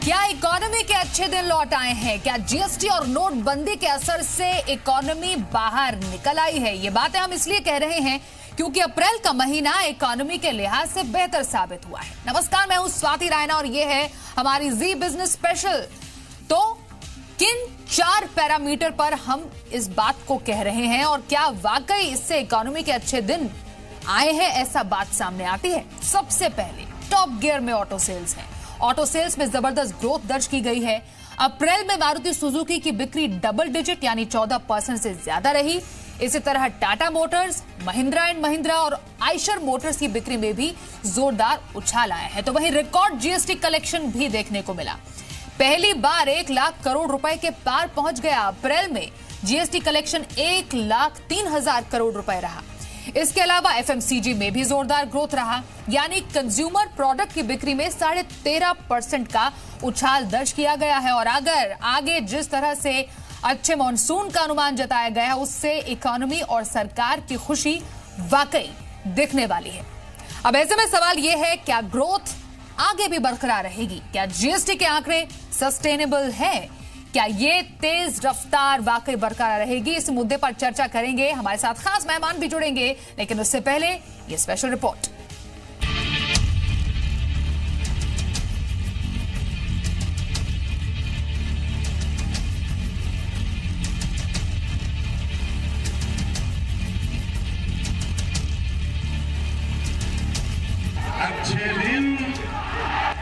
क्या इकोनॉमी के अच्छे दिन लौट आए हैं? क्या जीएसटी और नोटबंदी के असर से इकोनॉमी बाहर निकल आई है? ये बातें हम इसलिए कह रहे हैं क्योंकि अप्रैल का महीना इकोनॉमी के लिहाज से बेहतर साबित हुआ है। नमस्कार, मैं हूं स्वाति रायना और ये है हमारी जी बिजनेस स्पेशल। तो किन 4 पैरामीटर पर हम इस बात को कह रहे हैं और क्या वाकई इससे इकोनॉमी के अच्छे दिन आए हैं, ऐसा बात सामने आती है। सबसे पहले टॉप गियर में ऑटो सेल्स है। ऑटो सेल्स में जबरदस्त ग्रोथ दर्ज की गई है। अप्रैल में मारुति सुजुकी की बिक्री डबल डिजिट यानी 14% से ज्यादा रही। इसी तरह टाटा मोटर्स, महिंद्रा एंड महिंद्रा और आइशर मोटर्स की बिक्री में भी जोरदार उछाल आया है। तो वहीं रिकॉर्ड जीएसटी कलेक्शन भी देखने को मिला। पहली बार 1 लाख करोड़ रुपए के पार पहुंच गया। अप्रैल में जीएसटी कलेक्शन 1,03,000 करोड़ रुपए रहा। इसके अलावा एफएमसीजी में भी जोरदार ग्रोथ रहा, यानी कंज्यूमर प्रोडक्ट की बिक्री में 13.5% का उछाल दर्ज किया गया है। और अगर आगे जिस तरह से अच्छे मॉनसून का अनुमान जताया गया है, उससे इकोनॉमी और सरकार की खुशी वाकई दिखने वाली है। अब ऐसे में सवाल यह है, क्या ग्रोथ आगे भी बरकरार रहेगी? क्या जीएसटी के आंकड़े सस्टेनेबल हैं? क्या ये तेज रफ्तार वाकई बरकरार रहेगी? इस मुद्दे पर चर्चा करेंगे। हमारे साथ खास मेहमान भी जुड़ेंगे, लेकिन उससे पहले ये स्पेशल रिपोर्ट।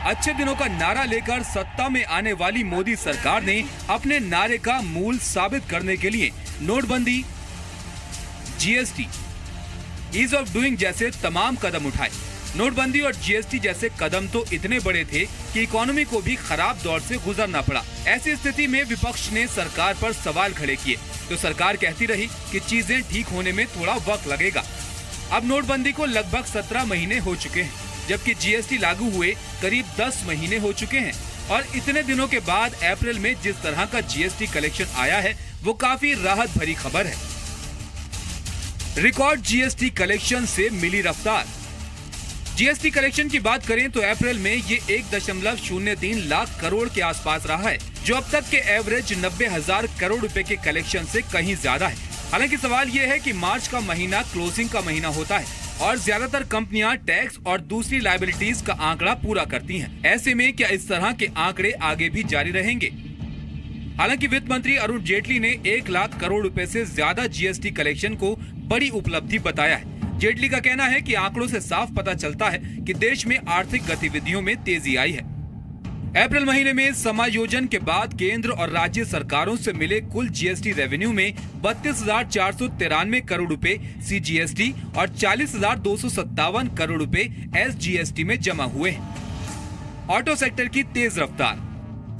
अच्छे दिनों का नारा लेकर सत्ता में आने वाली मोदी सरकार ने अपने नारे का मूल साबित करने के लिए नोटबंदी, जीएसटी, ईज ऑफ डूइंग जैसे तमाम कदम उठाए। नोटबंदी और जीएसटी जैसे कदम तो इतने बड़े थे कि इकोनॉमी को भी खराब दौर से गुजरना पड़ा। ऐसी स्थिति में विपक्ष ने सरकार पर सवाल खड़े किए तो सरकार कहती रही कि चीजें ठीक होने में थोड़ा वक्त लगेगा। अब नोटबंदी को लगभग 17 महीने हो चुके हैं, जबकि जीएसटी लागू हुए करीब 10 महीने हो चुके हैं। और इतने दिनों के बाद अप्रैल में जिस तरह का जीएसटी कलेक्शन आया है, वो काफी राहत भरी खबर है। रिकॉर्ड जीएसटी कलेक्शन से मिली रफ्तार। जीएसटी कलेक्शन की बात करें तो अप्रैल में ये 1.03 लाख करोड़ के आसपास रहा है, जो अब तक के एवरेज 90,000 करोड़ रुपए के कलेक्शन से कहीं ज्यादा है। हालांकि सवाल ये है कि मार्च का महीना क्लोजिंग का महीना होता है और ज्यादातर कंपनियां टैक्स और दूसरी लायबिलिटीज का आंकड़ा पूरा करती हैं। ऐसे में क्या इस तरह के आंकड़े आगे भी जारी रहेंगे? हालांकि वित्त मंत्री अरुण जेटली ने 1 लाख करोड़ रुपए से ज्यादा जीएसटी कलेक्शन को बड़ी उपलब्धि बताया है। जेटली का कहना है कि आंकड़ों से साफ पता चलता है कि देश में आर्थिक गतिविधियों में तेजी आई है। अप्रैल महीने में समायोजन के बाद केंद्र और राज्य सरकारों से मिले कुल जीएसटी रेवेन्यू में 32,493 करोड़ रुपए सीजीएसटी और 40,257 करोड़ रुपए एसजीएसटी में जमा हुए हैं। ऑटो सेक्टर की तेज रफ्तार।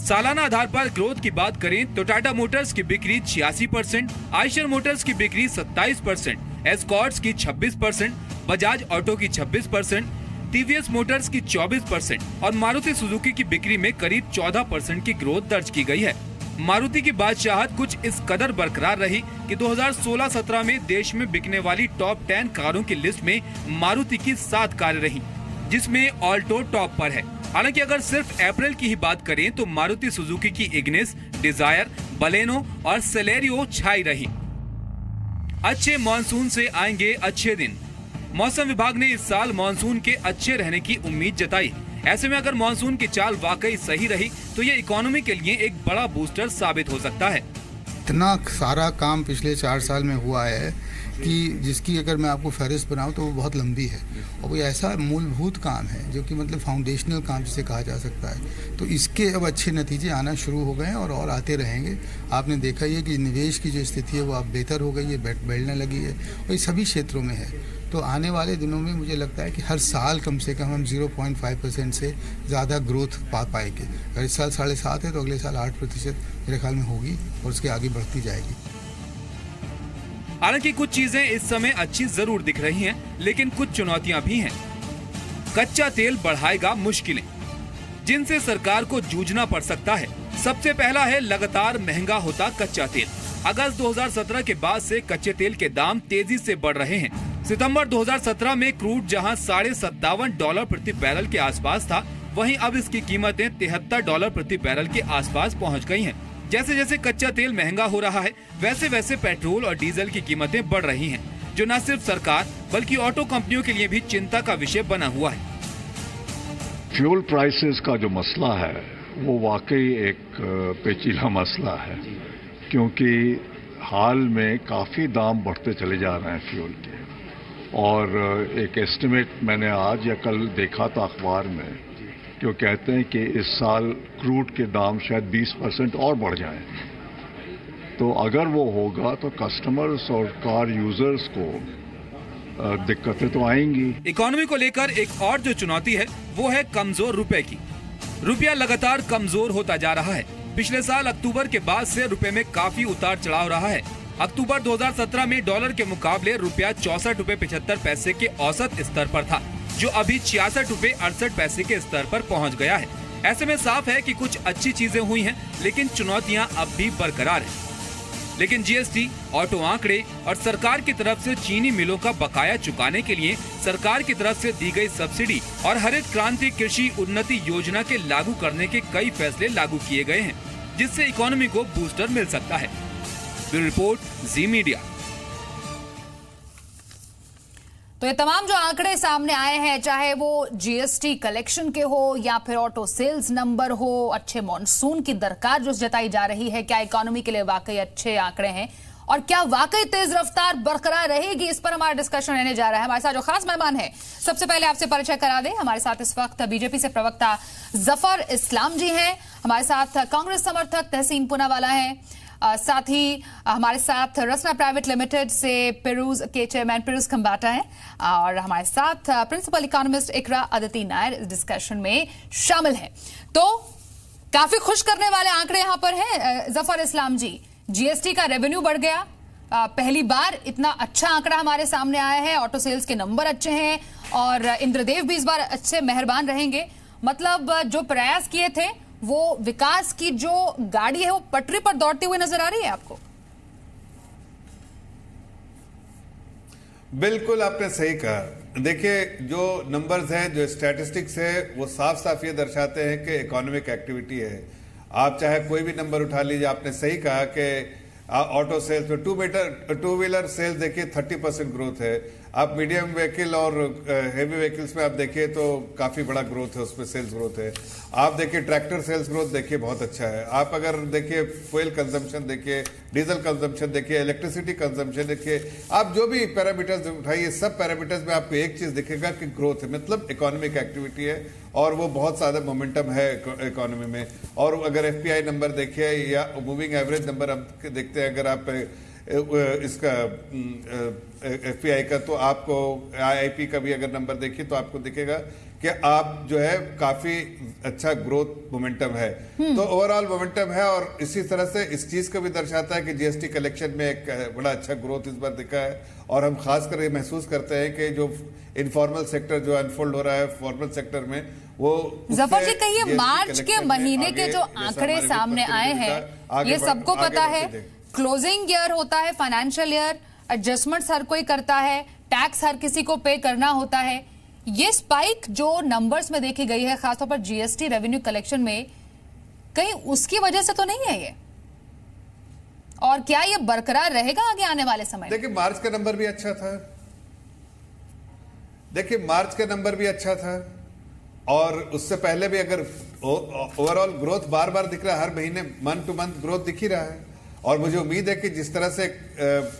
सालाना आधार पर ग्रोथ की बात करें तो टाटा मोटर्स की बिक्री 86%, आइशर मोटर्स की बिक्री 27%, एस्कॉर्ट्स की 26%, बजाज ऑटो की 26%, टीवीएस मोटर्स की 24% और मारुति सुजुकी की बिक्री में करीब 14% की ग्रोथ दर्ज की गई है। मारुति की बादशाहत कुछ इस कदर बरकरार रही कि 2016-17 में देश में बिकने वाली टॉप 10 कारों की लिस्ट में मारुति की 7 कारें रहीं, जिसमें ऑल्टो टॉप पर है। हालांकि अगर सिर्फ अप्रैल की ही बात करें तो मारुति सुजुकी की इग्निस, डिजायर, बलेनो और सेलेरियो छाई रही। अच्छे मॉनसून से आएंगे अच्छे दिन। मौसम विभाग ने इस साल मॉनसून के अच्छे रहने की उम्मीद जताई। ऐसे में अगर मॉनसून की चाल वाकई सही रही तो ये इकोनॉमी के लिए एक बड़ा बूस्टर साबित हो सकता है। इतना सारा काम पिछले 4 साल में हुआ है कि जिसकी अगर मैं आपको फहरिस्त बनाऊं तो वो बहुत लंबी है और वो ऐसा मूलभूत काम है जो कि मतलब फाउंडेशनल काम जिसे कहा जा सकता है। तो इसके अब अच्छे नतीजे आना शुरू हो गए हैं और आते रहेंगे। आपने देखा ही है कि निवेश की जो स्थिति है वो अब बेहतर हो गई है, बढ़ने लगी है और ये सभी क्षेत्रों में है। तो आने वाले दिनों में मुझे लगता है कि हर साल कम से कम हम 0.5% से ज़्यादा ग्रोथ पा पाएंगे। अगर इस साल 7.5 है तो अगले साल 8% मेरे ख्याल में होगी और उसके आगे बढ़ती जाएगी। हालांकि कुछ चीजें इस समय अच्छी जरूर दिख रही हैं, लेकिन कुछ चुनौतियां भी हैं। कच्चा तेल बढ़ाएगा मुश्किलें, जिनसे सरकार को जूझना पड़ सकता है। सबसे पहला है लगातार महंगा होता कच्चा तेल। अगस्त 2017 के बाद से कच्चे तेल के दाम तेजी से बढ़ रहे हैं। सितंबर 2017 में क्रूड जहां $57.5 प्रति बैरल के आसपास था, वहीं अब इसकी कीमतें $73 प्रति बैरल के आसपास पहुंच गई हैं। जैसे जैसे कच्चा तेल महंगा हो रहा है, वैसे वैसे पेट्रोल और डीजल की कीमतें बढ़ रही हैं, जो न सिर्फ सरकार बल्कि ऑटो कंपनियों के लिए भी चिंता का विषय बना हुआ है। फ्यूल प्राइसेस का जो मसला है वो वाकई एक पेचीदा मसला है, क्योंकि हाल में काफ़ी दाम बढ़ते चले जा रहे हैं फ्यूल के। और एक एस्टिमेट मैंने आज या कल देखा था अखबार में, जो कहते हैं कि इस साल क्रूड के दाम शायद 20% और बढ़ जाएं। तो अगर वो होगा तो कस्टमर्स और कार यूजर्स को दिक्कतें तो आएंगी। इकोनॉमी को लेकर एक और जो चुनौती है वो है कमजोर रुपए की। रुपया लगातार कमजोर होता जा रहा है। पिछले साल अक्टूबर के बाद से रुपए में काफी उतार चढ़ाव रहा है। अक्टूबर 2017 में डॉलर के मुकाबले रुपया 64 रुपए 75 पैसे के औसत स्तर पर था, जो अभी 66 रुपए 68 पैसे के स्तर पर पहुंच गया है। ऐसे में साफ है कि कुछ अच्छी चीजें हुई हैं, लेकिन चुनौतियां अब भी बरकरार हैं। लेकिन जीएसटी, ऑटो आंकड़े और सरकार की तरफ से चीनी मिलों का बकाया चुकाने के लिए सरकार की तरफ से दी गई सब्सिडी और हरित क्रांति कृषि उन्नति योजना के लागू करने के कई फैसले लागू किए गए हैं, जिससे इकोनॉमी को बूस्टर मिल सकता है। ब्यूरो रिपोर्ट, जी मीडिया। तो ये तमाम जो आंकड़े सामने आए हैं, चाहे वो जीएसटी कलेक्शन के हो या फिर ऑटो सेल्स नंबर हो, अच्छे मॉनसून की दरकार जो जताई जा रही है, क्या इकोनॉमी के लिए वाकई अच्छे आंकड़े हैं और क्या वाकई तेज रफ्तार बरकरार रहेगी, इस पर हमारा डिस्कशन रहने जा रहा है। हमारे साथ जो खास मेहमान है, सबसे पहले आपसे परिचय करा दें। हमारे साथ इस वक्त बीजेपी से प्रवक्ता जफर इस्लाम जी हैं, हमारे साथ कांग्रेस समर्थक तहसीन पूनावाला हैं, साथ ही हमारे साथ रसना प्राइवेट लिमिटेड से पिरूज के चेयरमैन पिरूज खंबाटा हैं और हमारे साथ प्रिंसिपल इकोनॉमिस्ट इकरा अदिति नायर इस डिस्कशन में शामिल हैं। तो काफी खुश करने वाले आंकड़े यहां पर हैं। जफर इस्लाम जी, जीएसटी का रेवेन्यू बढ़ गया, पहली बार इतना अच्छा आंकड़ा हमारे सामने आया है, ऑटो सेल्स के नंबर अच्छे हैं और इंद्रदेव भी इस बार अच्छे मेहरबान रहेंगे। मतलब जो प्रयास किए थे वो विकास की जो गाड़ी है वो पटरी पर दौड़ती हुई नजर आ रही है आपको? बिल्कुल आपने सही कहा। देखिए, जो नंबर्स हैं, जो स्टैटिस्टिक्स है, वो साफ साफ ये दर्शाते हैं कि इकोनॉमिक एक्टिविटी है। आप चाहे कोई भी नंबर उठा लीजिए, आपने सही कहा कि ऑटो सेल्स में टू व्हीलर सेल्स देखिए 30% ग्रोथ है। आप मीडियम व्हीकल और हेवी व्हीकल्स में आप देखिए तो काफी बड़ा ग्रोथ है, उसमें सेल्स ग्रोथ है। आप देखिए ट्रैक्टर सेल्स ग्रोथ देखिए बहुत अच्छा है। आप अगर देखिए फ्यूल कंजम्पशन देखिए, डीजल कंजम्पशन देखिए, इलेक्ट्रिसिटी कंजम्पशन देखिए, आप जो भी पैरामीटर्स उठाइए, सब पैरामीटर्स में आपको एक चीज दिखेगा कि ग्रोथ है, मतलब इकोनॉमिक एक्टिविटी है और वो बहुत ज्यादा मोमेंटम है इकोनॉमी में। और अगर एफपीआई नंबर देखिए या मूविंग एवरेज नंबर हम देखते हैं, अगर आप इसका एफपीआई का, तो आपको आईआईपी का भी अगर नंबर देखिए तो आपको दिखेगा कि आप जो है काफी अच्छा ग्रोथ मोमेंटम है। तो ओवरऑल मोमेंटम है और इसी तरह से इस चीज को भी दर्शाता है कि जीएसटी कलेक्शन में एक बड़ा अच्छा ग्रोथ इस बार दिखा है। और हम खासकर ये महसूस करते हैं कि जो इनफॉर्मल सेक्टर जो अनफोल्ड हो रहा है फॉर्मल सेक्टर में, वो जफर जी कहिए, मार्च के महीने के जो आंकड़े सामने आए हैं, ये सबको पता है, क्लोजिंग ईयर होता है, फाइनेंशियल ईयर, एडजस्टमेंट्स हर कोई करता है, टैक्स हर किसी को पे करना होता है। ये स्पाइक जो नंबर्स में देखी गई है, खासतौर पर जीएसटी रेवेन्यू कलेक्शन में, कहीं उसकी वजह से तो नहीं है ये? और क्या ये बरकरार रहेगा आगे आने वाले समय? देखिए, मार्च का नंबर भी अच्छा था। देखिए, मार्च का नंबर भी अच्छा था और उससे पहले भी अगर ओवरऑल ग्रोथ बार बार दिख रहा है, हर महीने मंथ टू मंथ ग्रोथ दिख ही रहा है। और मुझे उम्मीद है कि जिस तरह से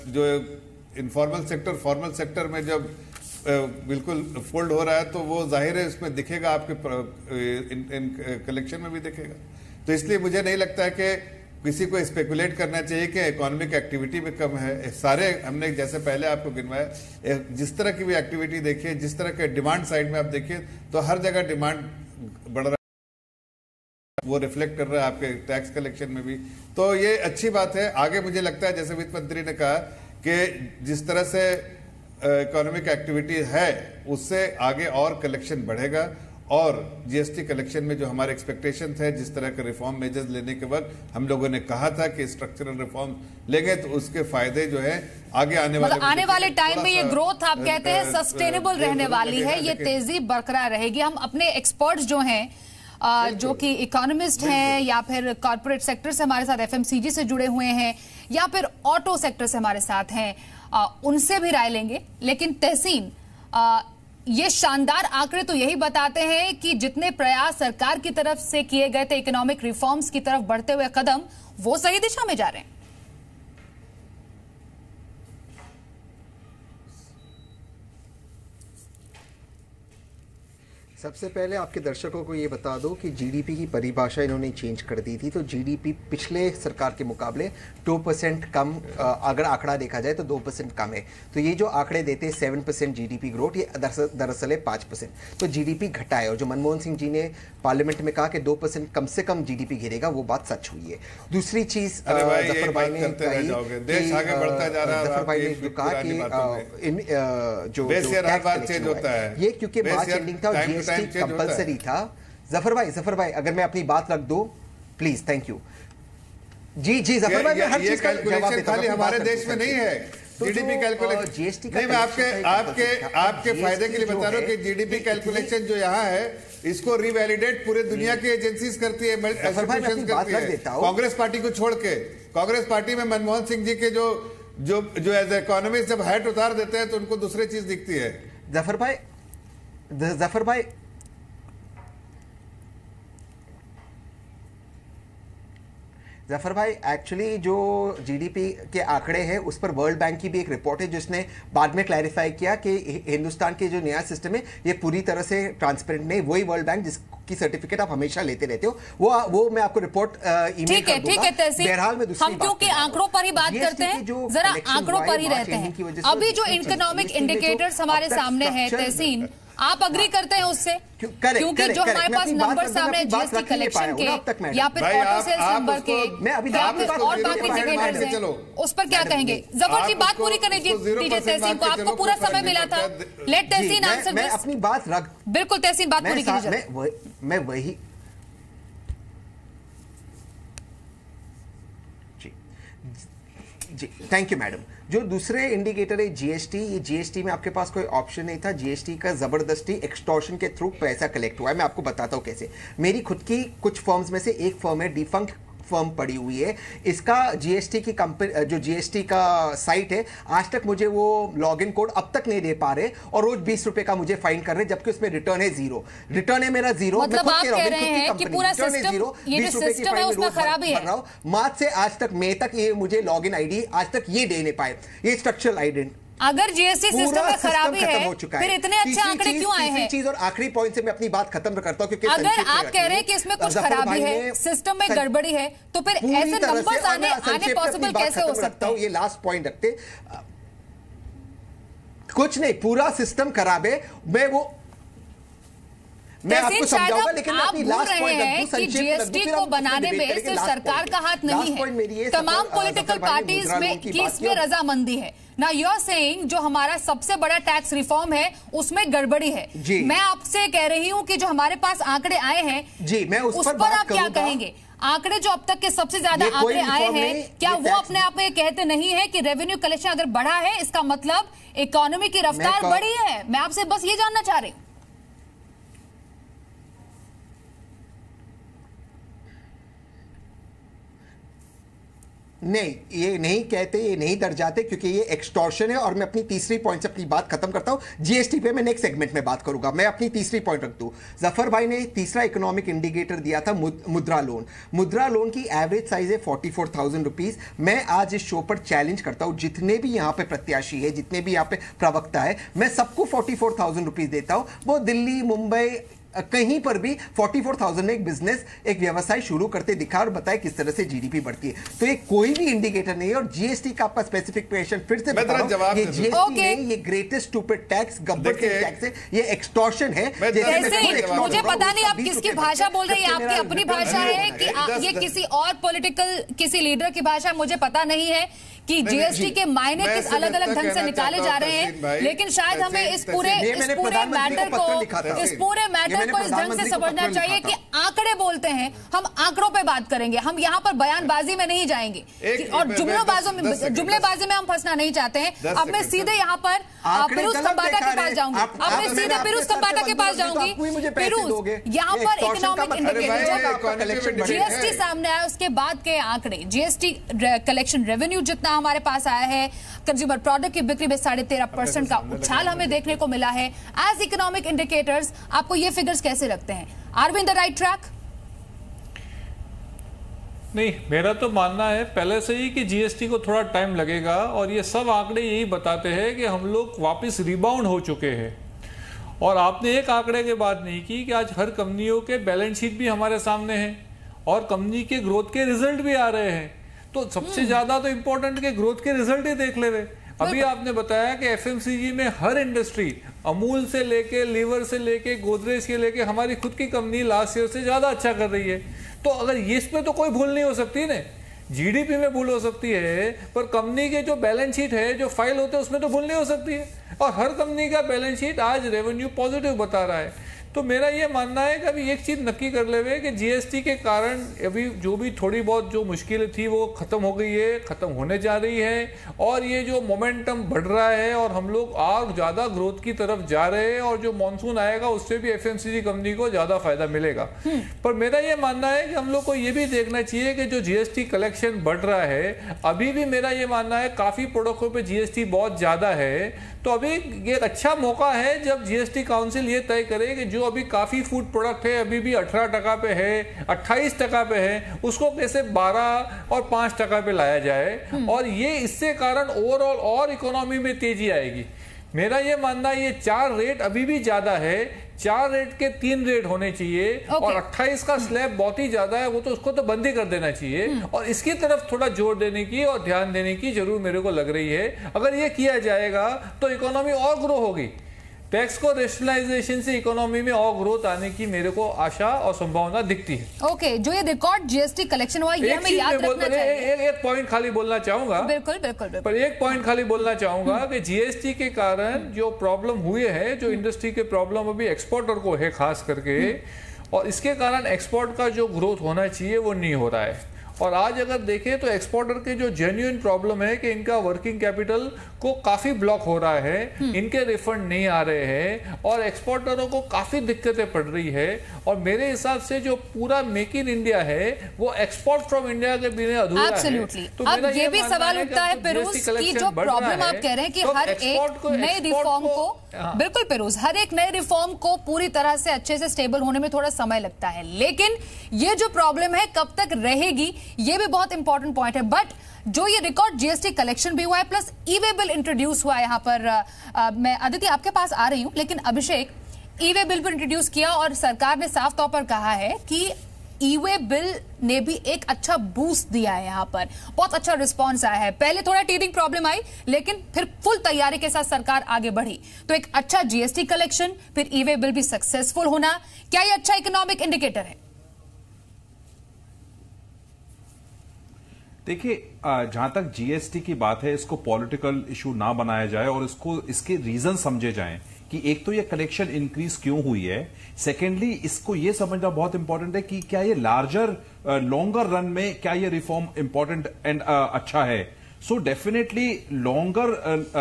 जो इनफॉर्मल सेक्टर फॉर्मल सेक्टर में जब बिल्कुल फोल्ड हो रहा है, तो वो जाहिर है उसमें दिखेगा, आपके कलेक्शन में भी दिखेगा। तो इसलिए मुझे नहीं लगता है कि किसी को स्पेकुलेट करना चाहिए कि इकोनॉमिक एक्टिविटी में कम है। सारे हमने जैसे पहले आपको गिनवाया, जिस तरह की भी एक्टिविटी देखिए, जिस तरह के डिमांड साइड में आप देखिए, तो हर जगह डिमांड बढ़ रहा है, वो रिफ्लेक्ट कर रहा है आपके टैक्स कलेक्शन में भी। तो ये अच्छी बात है। आगे मुझे लगता है, जैसे वित्त मंत्री ने कहा, कि जिस तरह से इकोनॉमिक एक्टिविटी है उससे आगे और कलेक्शन बढ़ेगा और जीएसटी कलेक्शन में जो हमारे एक्सपेक्टेशन है, जिस तरह के रिफॉर्म मेजर्स लेने के वक्त हम लोगों ने कहा था कि स्ट्रक्चरल रिफॉर्म लेंगे तो उसके फायदे जो है आगे आने वाले टाइम में ये ग्रोथ आप कहते हैं सस्टेनेबल रहने वाली है, ये तेजी बरकरार रहेगी। हम अपने एक्सपर्ट्स जो हैं जो कि इकोनॉमिस्ट हैं या फिर कॉर्पोरेट सेक्टर से हमारे साथ एफएमसीजी से जुड़े हुए हैं या फिर ऑटो सेक्टर से हमारे साथ हैं, उनसे भी राय लेंगे। लेकिन तहसीन, ये शानदार आंकड़े तो यही बताते हैं कि जितने प्रयास सरकार की तरफ से किए गए थे इकोनॉमिक रिफॉर्म्स की तरफ बढ़ते हुए कदम, वो सही दिशा में जा रहे हैं। सबसे पहले आपके दर्शकों को ये बता दो कि जीडीपी की परिभाषा इन्होंने चेंज कर दी थी। तो जीडीपी पिछले सरकार के मुकाबले 2% कम, अगर आंकड़ा देखा जाए तो 2% कम है। तो ये जो आंकड़े देते हैं 7% जीडीपी ग्रोथ, ये दरअसल है 5%। तो जीडीपी घटा है। और जो मनमोहन सिंह जी ने पार्लियामेंट में कहा कि 2% कम से कम जीडीपी गिरेगा, वो बात सच हुई है। दूसरी चीज जफर भाई ने कही, जफर भाई ने जो कहा कि जो टैक्स होता है ये क्योंकि मार्च एंडिंग था और जीएसटी कंपलसरी था। जफर भाई अगर मैं अपनी बात रख दो प्लीज, थैंक यू। जी जफर भाई, मैं हर चीज का जवाब देता हूं। खाली हमारे देश में नहीं है जीडीपी कैलकुलेशन, जीएसटी का। नहीं, मैं आपके फायदे के लिए बता रहा हूं कि जीडीपी कैलकुलेशन जो यहाँ है इसको रिवैलिडेट पूरे दुनिया की एजेंसीज करती है, कांग्रेस पार्टी को छोड़ के। कांग्रेस पार्टी में मनमोहन सिंह जी के जो एज इकोनॉमिस्ट जब हैट उतार देते हैं तो उनको दूसरी चीज दिखती है। जफर भाई जफर भाई एक्चुअली जो जीडीपी के आंकड़े हैं उस पर वर्ल्ड बैंक की भी एक रिपोर्ट है जिसने बाद में क्लैरिफाई किया कि हिंदुस्तान के जो नया सिस्टम है ये पूरी तरह से ट्रांसपेरेंट नहीं। वही वर्ल्ड बैंक जिसकी सर्टिफिकेट आप हमेशा लेते रहते हो, वो मैं आपको रिपोर्ट ईमेल कर दूंगा। ठीक है बहरहाल में हम क्योंकि आंकड़ों पर ही बात करते हैं, जरा आंकड़ों पर ही रहते हैं। अभी जो इकोनॉमिक इंडिकेटर्स हमारे सामने है तहसीन, आप अग्री करते हैं उससे? क्योंकि जो हमारे पास नंबर सामने जीएसटी कलेक्शन के या फिर ऑटो सेल्स नंबर के या फिर और बाकी इंडिकेटर्स हैं, उस पर क्या कहेंगे? जफर जी बात पूरी करें दीजिए तहसीन को, आपको पूरा समय मिला था। Let Tahseen answer this. मैं अपनी बात रख, बिल्कुल तहसीन बात पूरी कीजिए। मैं वही जी थैंक यू मैडम। जो दूसरे इंडिकेटर है जीएसटी, ये जीएसटी में आपके पास कोई ऑप्शन नहीं था। जीएसटी का जबरदस्ती एक्सटॉर्शन के थ्रू पैसा कलेक्ट हुआ है। मैं आपको बताता हूं कैसे। मेरी खुद की कुछ फर्म्स में से एक फर्म है, डिफंक्ट फर्म पड़ी हुई है। इसका जीएसटी की कंपनी जो जीएसटी का साइट है, आज तक मुझे वो लॉगिन कोड अब तक नहीं दे पा रहे और रोज 20 रुपए का मुझे फाइन कर रहे, जबकि उसमें रिटर्न है 0। रिटर्न है मेरा 0। मतलब आप कह रहे हैं कि पूरा सिस्टम, ये जो सिस्टम है उसमें खराबी है। मार्च से आज तक, मई तक ये मुझे लॉगिन आईडी आज तक ये दे नहीं पाए। ये स्ट्रक्चरल आइडेंटिटी, अगर जीएसटी सिस्टम में खराबी है फिर इतने अच्छे आंकड़े क्यों आए हैं? चीज और आखिरी पॉइंट से मैं अपनी बात खत्म करता हूं क्योंकि अगर आप कह रहे हैं कि इसमें कुछ खराबी है, सिस्टम में गड़बड़ी है, तो फिर ऐसे नंबर्स आने पॉसिबल कैसे हो सकता है? ये लास्ट पॉइंट रखते, कुछ नहीं, पूरा सिस्टम खराब है। मैं आपको समझाऊंगा, लेकिन आप भूल रहे हैं कि जीएसटी को बनाने में सिर्फ सरकार का हाथ नहीं है, तमाम पॉलिटिकल पार्टीज में की इसमें रजामंदी है ना। यू आर सेइंग जो हमारा सबसे बड़ा टैक्स रिफॉर्म है उसमें गड़बड़ी है। मैं आपसे कह रही हूं कि जो हमारे पास आंकड़े आए हैं जी, मैं उस पर आप क्या कहेंगे? आंकड़े जो अब तक के सबसे ज्यादा आंकड़े आए हैं, क्या वो अपने आप में कहते नहीं है कि रेवेन्यू कलेक्शन अगर बढ़ा है इसका मतलब इकोनॉमी की रफ्तार बढ़ी है? मैं आपसे बस ये जानना चाह रही हूं। नहीं, ये नहीं कहते, ये नहीं दर्जाते क्योंकि ये एक्सटॉर्शन है। और मैं अपनी तीसरी पॉइंट से अपनी बात खत्म करता हूं। जीएसटी पे मैं नेक्स्ट सेगमेंट में बात करूंगा। मैं अपनी तीसरी पॉइंट रख दूं। जफर भाई ने तीसरा इकोनॉमिक इंडिकेटर दिया था मुद्रा लोन। मुद्रा लोन की एवरेज साइज है 44,000 रुपीज। मैं आज इस शो पर चैलेंज करता हूं, जितने भी यहां पे प्रत्याशी है, जितने भी यहां पे प्रवक्ता है, मैं सबको 44,000 रुपीज देता हूं। वो दिल्ली, मुंबई, कहीं पर भी 44,000 में एक बिजनेस, एक व्यवसाय शुरू करते दिखा और बताए किस तरह से जीडीपी बढ़ती है। तो ये कोई भी इंडिकेटर नहीं है। और जीएसटी का आपका स्पेसिफिकेशन फिर से बता रहा हूं, ये जीएसटी नहीं, ये greatest stupid tax, Gabbar tax है, ये एक्सटॉर्शन है। मुझे पता नहीं आप किसकी भाषा बोल रहे हैं, आपकी अपनी भाषा है कि ये किसी और पॉलिटिकल किसी लीडर की भाषा, मुझे पता नहीं है कि जीएसटी के मायने किस अलग अलग ढंग से निकाले जा रहे हैं, लेकिन शायद हमें इस पूरे मैटर को इस ढंग से समझना चाहिए कि आंकड़े बोलते हैं, हम आंकड़ों पे बात करेंगे, हम यहाँ पर बयानबाजी में नहीं जाएंगे और जुमलेबाजी में हम फंसना नहीं चाहते हैं। अब मैं सीधे यहाँ पर पीयूष खंबाटा के पास जाऊंगी, अब मैं सीधे पीयूष खंबाटा के पास जाऊंगी। पीयूष, यहाँ पर इकोनॉमिक इंडिकेटर जीएसटी सामने आया उसके बाद के आंकड़े, जीएसटी कलेक्शन रेवेन्यू जितना हमारे पास आया है, कंज्यूमर प्रोडक्ट की बिक्री में 13.5% का उछाल हमें देखने को मिला है। एज इकोनॉमिक इंडिकेटर्स आपको ये फिगर्स कैसे लगते हैं? Are we in the right track? नहीं, मेरा तो मानना है पहले से ही कि जीएसटी को थोड़ा टाइम लगेगा और ये सब आंकड़े यही बताते हैं कि हम लोग वापस रिबाउंड हो चुके हैं। और आपने एक आंकड़े की बात नहीं की कि आज हर कंपनियों के बैलेंस शीट भी हमारे सामने हैं और कंपनी के ग्रोथ के रिजल्ट भी आ रहे हैं। तो सबसे ज्यादा तो इंपॉर्टेंट के ग्रोथ के रिजल्ट ही देख ले रहे। अभी आपने बताया कि एफएमसीजी में हर इंडस्ट्री, अमूल से लेके लीवर से लेके गोदरेज से लेके हमारी खुद की कंपनी लास्ट ईयर से ज्यादा अच्छा कर रही है। तो अगर ये इसमें तो कोई भूल नहीं हो सकती ना, जीडीपी में भूल हो सकती है पर कंपनी के जो बैलेंस शीट है, जो फाइल होते हैं उसमें तो भूल नहीं हो सकती है। और हर कंपनी का बैलेंस शीट आज रेवेन्यू पॉजिटिव बता रहा है। तो मेरा ये मानना है कि अभी एक चीज नक्की कर ले हुए कि जीएसटी के कारण अभी जो भी थोड़ी बहुत जो मुश्किलें थी वो खत्म हो गई है, खत्म होने जा रही है और ये जो मोमेंटम बढ़ रहा है और हम लोग और ज्यादा ग्रोथ की तरफ जा रहे हैं और जो मॉनसून आएगा उससे भी एफएमसीजी कंपनी को ज्यादा फायदा मिलेगा। पर मेरा ये मानना है कि हम लोग को ये भी देखना चाहिए कि जो जीएसटी कलेक्शन बढ़ रहा है, अभी भी मेरा ये मानना है काफी प्रोडक्टों पे जीएसटी बहुत ज्यादा है। तो अभी ये एक अच्छा मौका है जब जीएसटी काउंसिल ये तय करे कि जो अभी काफी फूड प्रोडक्ट है अभी भी 18% पे है, 28% पे है, उसको कैसे 12 और 5% पे लाया जाए और ये इससे कारण ओवरऑल और इकोनॉमी में तेजी आएगी। मेरा ये मानना है ये 4 रेट अभी भी ज्यादा है, 4 रेट के 3 रेट होने चाहिए और 28 का स्लैब बहुत ही ज्यादा है, वो तो उसको तो बंद ही कर देना चाहिए और इसकी तरफ थोड़ा जोर देने की और ध्यान देने की जरूर मेरे को लग रही है। अगर ये किया जाएगा तो इकोनॉमी और ग्रो होगी। टैक्स को रेशनलाइजेशन से इकोनॉमी में और ग्रोथ आने की मेरे को आशा और संभावना दिखती है। ओके, जो ये रिकॉर्ड जीएसटी कलेक्शन हुआ ये हमें याद रखना चाहिए। एक पॉइंट खाली बोलना चाहूंगा, बिल्कुल बिल्कुल बिल्कुल, पर एक पॉइंट खाली बोलना चाहूंगा कि जीएसटी के कारण जो प्रॉब्लम हुए हैं, जो इंडस्ट्री के प्रॉब्लम अभी एक्सपोर्टर को है खास करके, और इसके कारण एक्सपोर्ट का जो ग्रोथ होना चाहिए वो नहीं हो रहा है। और आज अगर देखें तो एक्सपोर्टर के जो जेन्युइन प्रॉब्लम है कि इनका वर्किंग कैपिटल को काफी ब्लॉक हो रहा है, इनके रिफंड नहीं आ रहे हैं और एक्सपोर्टरों को काफी दिक्कतें पड़ रही है। और मेरे हिसाब से जो पूरा मेक इन इंडिया है वो एक्सपोर्ट फ्रॉम इंडिया के बिना अधूरा है। तो अब ये भी सवाल उठता है पिरूज की जो प्रॉब्लम आप कह रहे हैं कि हर एक नए रिफॉर्म को, बिल्कुल पिरूज, हर एक नए रिफॉर्म को पूरी तरह से अच्छे से स्टेबल होने में थोड़ा समय लगता है, लेकिन ये जो प्रॉब्लम है कब तक रहेगी ये भी बहुत इंपॉर्टेंट पॉइंट है। बट जो ये रिकॉर्ड जीएसटी कलेक्शन भी हुआ है प्लस ई वे बिल इंट्रोड्यूस हुआ है, यहाँ पर मैं अदिति आपके पास आ रही हूं, लेकिन अभिषेक, ई वे बिल पर इंट्रोड्यूस किया और सरकार ने साफ तौर पर कहा है कि ई वे बिल ने भी एक अच्छा बूस्ट दिया है, यहाँ पर बहुत अच्छा रिस्पांस आया है। पहले थोड़ा टीथिंग प्रॉब्लम आई लेकिन फिर फुल तैयारी के साथ सरकार आगे बढ़ी। तो एक अच्छा जीएसटी कलेक्शन, फिर ई वे बिल भी सक्सेसफुल होना, क्या ये अच्छा इकोनॉमिक इंडिकेटर है? देखिए, जहां तक जीएसटी की बात है, इसको पॉलिटिकल इशू ना बनाया जाए और इसके रीजन समझे जाएं कि एक तो ये कलेक्शन इंक्रीज क्यों हुई है, सेकेंडली इसको ये समझना बहुत इंपॉर्टेंट है कि क्या ये लार्जर लॉन्गर रन में क्या ये रिफॉर्म इंपॉर्टेंट एंड अच्छा है। सो डेफिनेटली लॉन्गर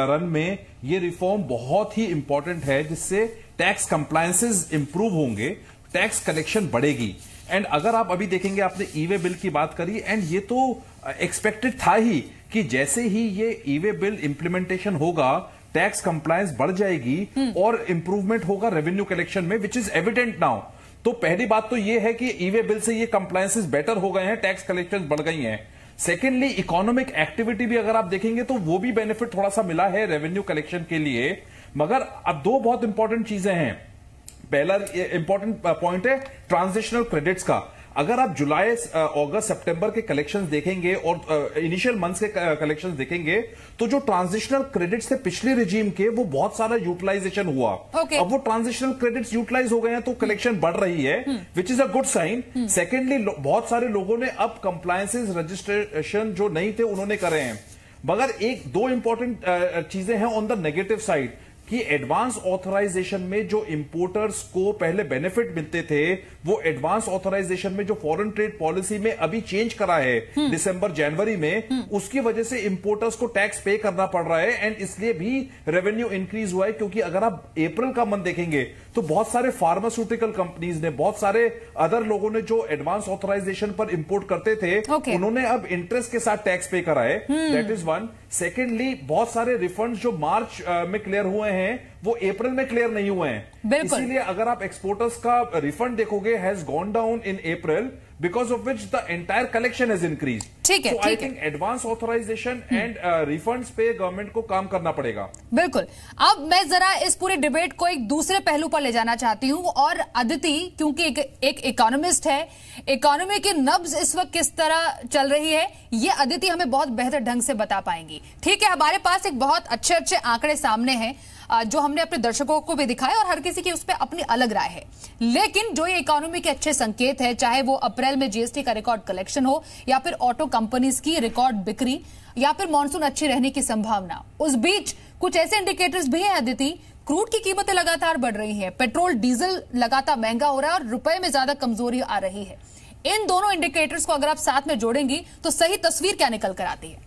रन में ये रिफॉर्म बहुत ही इंपॉर्टेंट है, जिससे टैक्स कंप्लायंसेस इंप्रूव होंगे, टैक्स कलेक्शन बढ़ेगी। एंड अगर आप अभी देखेंगे, आपने ई वे बिल की बात करी एंड ये तो एक्सपेक्टेड था ही कि जैसे ही ये ई वे बिल इंप्लीमेंटेशन होगा टैक्स कंप्लायंस बढ़ जाएगी और इंप्रूवमेंट होगा रेवेन्यू कलेक्शन में, विच इज एविडेंट नाउ। तो पहली बात तो ये है कि ई वे बिल से ये कंप्लायंसेस बेटर हो गए हैं, टैक्स कलेक्शन बढ़ गई हैं। सेकेंडली इकोनॉमिक एक्टिविटी भी अगर आप देखेंगे तो वो भी बेनिफिट थोड़ा सा मिला है रेवेन्यू कलेक्शन के लिए। मगर अब 2 बहुत इंपॉर्टेंट चीजें हैं। पहला इंपॉर्टेंट पॉइंट है ट्रांजिशनल क्रेडिट्स का। अगर आप जुलाई, अगस्त, सितंबर के कलेक्शंस देखेंगे और इनिशियल मंथ्स के कलेक्शंस देखेंगे तो जो ट्रांजिशनल क्रेडिट्स थे पिछले रिजीम के, वो बहुत सारा यूटिलाइजेशन हुआ। अब वो ट्रांजिशनल क्रेडिट्स यूटिलाइज हो गए हैं तो कलेक्शन बढ़ रही है, which is a good sign. Secondly बहुत सारे लोगों ने अब कंप्लायंसेस रजिस्ट्रेशन जो नहीं थे उन्होंने करे हैं। मगर एक दो इंपॉर्टेंट चीजें हैं ऑन द नेगेटिव साइड कि एडवांस ऑथराइजेशन में जो इंपोर्टर्स को पहले बेनिफिट मिलते थे, वो एडवांस ऑथराइजेशन में जो फॉरेन ट्रेड पॉलिसी में अभी चेंज करा है दिसंबर जनवरी में, उसकी वजह से इंपोर्टर्स को टैक्स पे करना पड़ रहा है एंड इसलिए भी रेवेन्यू इंक्रीज हुआ है। क्योंकि अगर आप अप्रैल का मंथ देखेंगे तो बहुत सारे फार्मास्यूटिकल कंपनीज ने, बहुत सारे अदर लोगों ने जो एडवांस ऑथराइजेशन पर इंपोर्ट करते थे उन्होंने अब इंटरेस्ट के साथ टैक्स पे करा है। That is one. सेकेंडली, बहुत सारे रिफंड जो मार्च में क्लियर हुए हैं वो अप्रैल में क्लियर नहीं हुए हैं। इसीलिए अगर आप एक्सपोर्टर्स का रिफंड देखोगे has gone down in April because of which the entire collection has increase. ठीक है, so I think advance authorisation and refunds पे गवर्नमेंट को काम करना पड़ेगा। बिल्कुल। अब मैं जरा इस पूरे डिबेट को एक दूसरे पहलू पर ले जाना चाहती हूं और अदिति, क्योंकि एक इकोनॉमिस्ट है, इकोनॉमी की नब्ज इस वक्त किस तरह चल रही है ये अदिति हमें बहुत बेहतर ढंग से बता पाएंगी। ठीक है, हमारे पास एक बहुत अच्छे आंकड़े सामने हैं जो हमने अपने दर्शकों को भी दिखाया और हर किसी की उस पर अपनी अलग राय है। लेकिन जो ये इकोनॉमी के अच्छे संकेत है, चाहे वो अप्रैल में जीएसटी का रिकॉर्ड कलेक्शन हो या फिर ऑटो कंपनीज की रिकॉर्ड बिक्री या फिर मॉनसून अच्छी रहने की संभावना, उस बीच कुछ ऐसे इंडिकेटर्स भी हैं अदिति। क्रूड की कीमतें लगातार बढ़ रही हैं, पेट्रोल डीजल लगातार महंगा हो रहा है और रुपए में ज्यादा कमजोरी आ रही है। इन दोनों इंडिकेटर्स को अगर आप साथ में जोड़ेंगी तो सही तस्वीर क्या निकल कर आती है?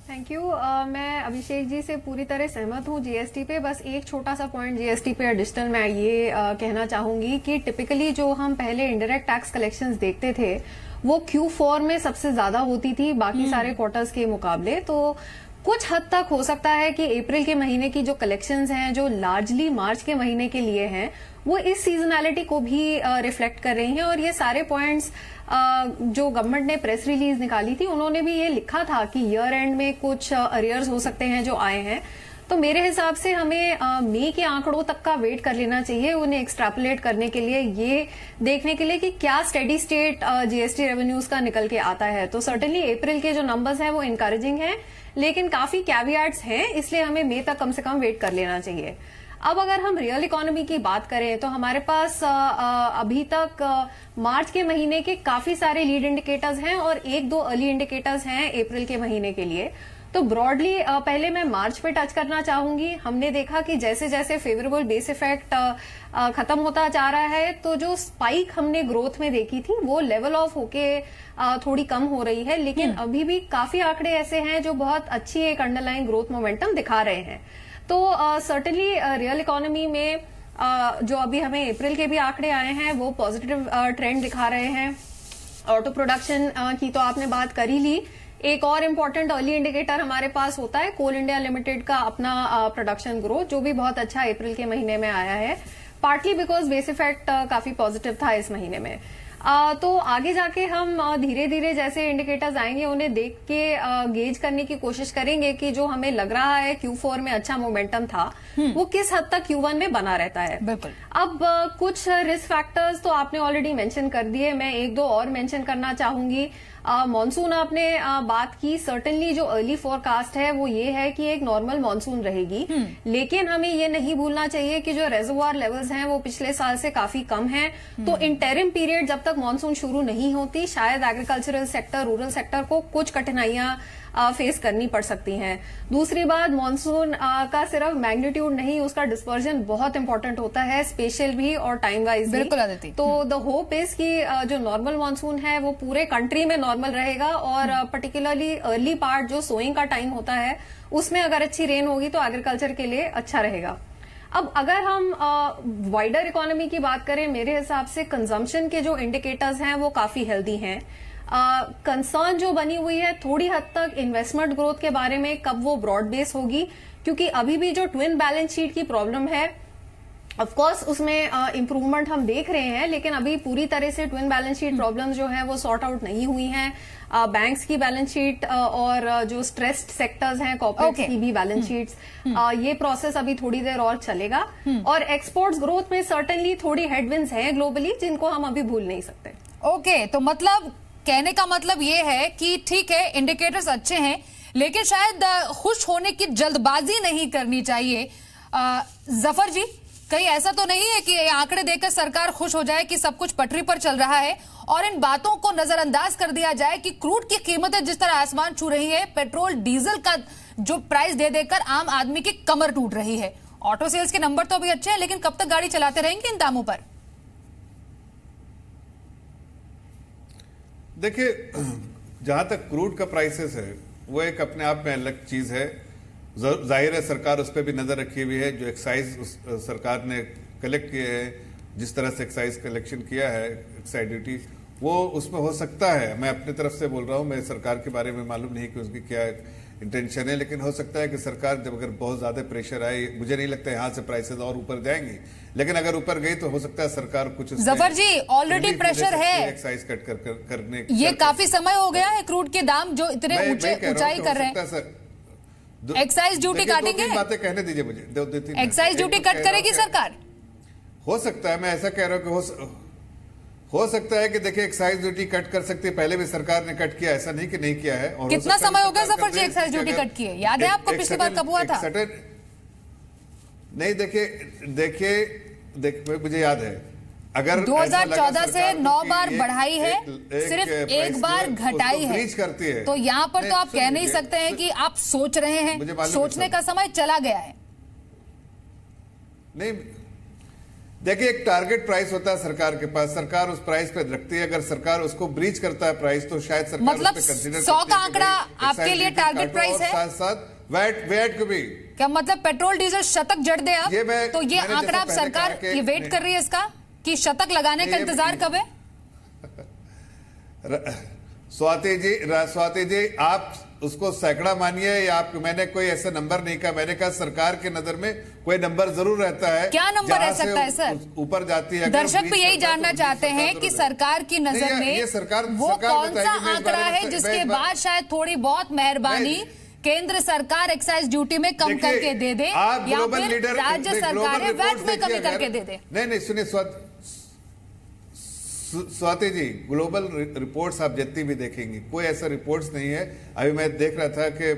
Thank you. मैं अभिषेक जी से पूरी तरह सहमत हूँ जीएसटी पे। बस एक छोटा सा पॉइंट जीएसटी पे एडिशनल मैं ये कहना चाहूंगी कि टिपिकली जो हम पहले इनडायरेक्ट टैक्स कलेक्शंस देखते थे वो Q4 में सबसे ज्यादा होती थी बाकी सारे क्वार्टर्स के मुकाबले। तो कुछ हद तक हो सकता है कि अप्रैल के महीने की जो कलेक्शंस हैं जो लार्जली मार्च के महीने के लिए हैं वो इस सीजनैलिटी को भी रिफ्लेक्ट कर रही हैं। और ये सारे पॉइंट्स जो गवर्नमेंट ने प्रेस रिलीज निकाली थी उन्होंने भी ये लिखा था कि ईयर एंड में कुछ अरियर्स हो सकते हैं जो आए हैं। तो मेरे हिसाब से हमें मई के आंकड़ों तक का वेट कर लेना चाहिए उन्हें एक्सट्रैपोलेट करने के लिए, ये देखने के लिए कि क्या स्टेडी स्टेट जीएसटी रेवेन्यूज का निकल के आता है। तो सर्टेनली अप्रैल के जो नंबर्स हैं वो इनकरेजिंग हैं, लेकिन काफी कैवियाट्स हैं, इसलिए हमें मई तक कम से कम वेट कर लेना चाहिए। अब अगर हम रियल इकोनॉमी की बात करें तो हमारे पास अभी तक मार्च के महीने के काफी सारे लीड इंडिकेटर्स हैं और एक दो अर्ली इंडिकेटर्स हैं अप्रैल के महीने के लिए। तो ब्रॉडली पहले मैं मार्च पे टच करना चाहूंगी। हमने देखा कि जैसे जैसे फेवरेबल बेस इफेक्ट खत्म होता जा रहा है तो जो स्पाइक हमने ग्रोथ में देखी थी वो लेवल ऑफ होके थोड़ी कम हो रही है, लेकिन अभी भी काफी आंकड़े ऐसे हैं जो बहुत अच्छी एक अंडरलाइन ग्रोथ मोमेंटम दिखा रहे हैं। तो सर्टेनली रियल इकोनॉमी में जो अभी हमें अप्रैल के भी आंकड़े आए हैं वो पॉजिटिव ट्रेंड दिखा रहे हैं। ऑटो प्रोडक्शन की तो आपने बात कर ही ली। एक और इम्पोर्टेंट अर्ली इंडिकेटर हमारे पास होता है कोल इंडिया लिमिटेड का अपना प्रोडक्शन ग्रोथ, जो भी बहुत अच्छा अप्रैल के महीने में आया है, पार्टली बिकॉज बेस इफेक्ट काफी पॉजिटिव था इस महीने में। तो आगे जाके हम धीरे धीरे जैसे इंडिकेटर्स आएंगे उन्हें देख के गेज करने की कोशिश करेंगे कि जो हमें लग रहा है Q4 में अच्छा मोमेंटम था वो किस हद तक Q1 में बना रहता है। बिल्कुल। अब कुछ रिस्क फैक्टर्स तो आपने ऑलरेडी मेंशन कर दिए, मैं एक दो और मेंशन करना चाहूंगी। मॉनसून आपने बात की, सर्टेनली जो अर्ली फोरकास्ट है वो ये है कि एक नॉर्मल मॉनसून रहेगी, लेकिन हमें ये नहीं भूलना चाहिए कि जो रेजर्वोयर लेवल्स हैं वो पिछले साल से काफी कम हैं। तो इंटरिम पीरियड जब तक मॉनसून शुरू नहीं होती शायद एग्रीकल्चरल सेक्टर, रूरल सेक्टर को कुछ कठिनाइयां फेस करनी पड़ सकती हैं। दूसरी बात, मॉनसून का सिर्फ मैग्नीट्यूड नहीं, उसका डिस्पर्जन बहुत इंपॉर्टेंट होता है, स्पेशल भी और टाइम वाइज भी। बिल्कुल आदिति। तो द होप इज कि जो नॉर्मल मॉनसून है वो पूरे कंट्री में नॉर्मल रहेगा और पर्टिकुलरली अर्ली पार्ट जो सोइंग का टाइम होता है उसमें अगर अच्छी रेन होगी तो एग्रीकल्चर के लिए अच्छा रहेगा। अब अगर हम वाइडर इकोनॉमी की बात करें, मेरे हिसाब से कंजम्पशन के जो इंडिकेटर्स हैं वो काफी हेल्दी हैं। कंसर्न जो बनी हुई है थोड़ी हद तक इन्वेस्टमेंट ग्रोथ के बारे में, कब वो ब्रॉड बेस होगी, क्योंकि अभी भी जो ट्विन बैलेंस शीट की प्रॉब्लम है ऑफ कोर्स उसमें इम्प्रूवमेंट हम देख रहे हैं, लेकिन अभी पूरी तरह से ट्विन बैलेंस शीट प्रॉब्लम्स जो है वो सॉर्ट आउट नहीं हुई हैं। बैंक्स की बैलेंस शीट और जो स्ट्रेस्ड सेक्टर्स हैं कॉर्पोरेट्स की भी बैलेंस शीट्स, ये प्रोसेस अभी थोड़ी देर और चलेगा। और एक्सपोर्ट्स ग्रोथ में सर्टेनली थोड़ी हेडविंड्स हैं ग्लोबली जिनको हम अभी भूल नहीं सकते। ओके, तो मतलब कहने का मतलब ये है कि ठीक है इंडिकेटर्स अच्छे हैं, लेकिन शायद खुश होने की जल्दबाजी नहीं करनी चाहिए। जफर जी, कहीं ऐसा तो नहीं है कि ये आंकड़े देखकर सरकार खुश हो जाए कि सब कुछ पटरी पर चल रहा है और इन बातों को नजरअंदाज कर दिया जाए कि क्रूड की कीमतें जिस तरह आसमान छू रही है, पेट्रोल डीजल का जो प्राइस दे देकर आम आदमी की कमर टूट रही है। ऑटो सेल्स के नंबर तो अभी अच्छे हैं, लेकिन कब तक गाड़ी चलाते रहेंगे इन दामों पर? देखिए, जहां तक क्रूड का प्राइसेस है वो एक अपने आप में अलग चीज है। जाहिर है सरकार उस पर भी नजर रखी हुई है। जो एक्साइज सरकार ने कलेक्ट किए है, जिस तरह से एक्साइज कलेक्शन किया है, एक्साइज ड्यूटी, वो उसमें हो सकता है, मैं अपनी तरफ से बोल रहा हूं, मैं सरकार के बारे में मालूम नहीं कि उसकी क्या इंटेंशन है, लेकिन हो सकता है कि सरकार जब अगर बहुत ज्यादा प्रेशर आए, मुझे नहीं लगता यहाँ से प्राइसेस और ऊपर जाएंगी, लेकिन अगर ऊपर गई तो हो सकता है सरकार कुछ जफर जी ऑलरेडी प्रेशर है, एक्साइज कट करने ये काफी समय हो गया है। क्रूड के दाम जो इतने ऊंचाई कर रहे हैं, एक्साइज ड्यूटी काटेंगे? बातें कहने दीजिए मुझे। एक्साइज ड्यूटी कट करेगी सरकार? हो सकता है, मैं ऐसा कह रहा हूं कि हो सकता है कि देखिए एक्साइज ड्यूटी कट कर सकती है। पहले भी सरकार ने कट किया, ऐसा नहीं कि नहीं किया है। और कितना समय हो गया सफर जी एक्साइज ड्यूटी कट किए? याद है आपको पिछली बार कब हुआ था? नहीं, देखिए मुझे याद है, अगर 2014 से 9 बार बढ़ाई है, सिर्फ एक बार घटाई है, तो यहाँ पर तो आप कह नहीं सकते हैं कि आप सोच रहे हैं। सोचने का समय चला गया है। नहीं, देखिए एक टारगेट प्राइस होता है सरकार के पास, सरकार उस प्राइस पे रखती है। अगर सरकार उसको ब्रीच करता है प्राइस, तो शायद सरकार मतलब 100 का आंकड़ा आपके लिए टारगेट प्राइस है? साथ साथ वैट को भी क्या मतलब पेट्रोल डीजल शतक जड़ दे आप, तो ये आंकड़ा आप सरकार ये वेट कर रही है इसका कि शतक लगाने का इंतजार कब है? स्वाति जी आप उसको सैकड़ा मानिए या आप, मैंने कोई ऐसा नंबर नहीं कहा। मैंने कहा सरकार के नजर में कोई नंबर जरूर रहता है। क्या नंबर रह सकता है सर? ऊपर जाती है। दर्शक भी यही जानना चाहते हैं कि सरकार की नजर में वो कौन सा आंकड़ा है जिसके बाद शायद थोड़ी बहुत मेहरबानी केंद्र सरकार एक्साइज ड्यूटी में कम करके दे दे, या फिर राज्य सरकारें वैट में कमी करके दे दे। नहीं सुनिए स्वाति जी, ग्लोबल रिपोर्ट्स आप जितनी भी देखेंगी, कोई ऐसा रिपोर्ट्स नहीं है। अभी मैं देख रहा था कि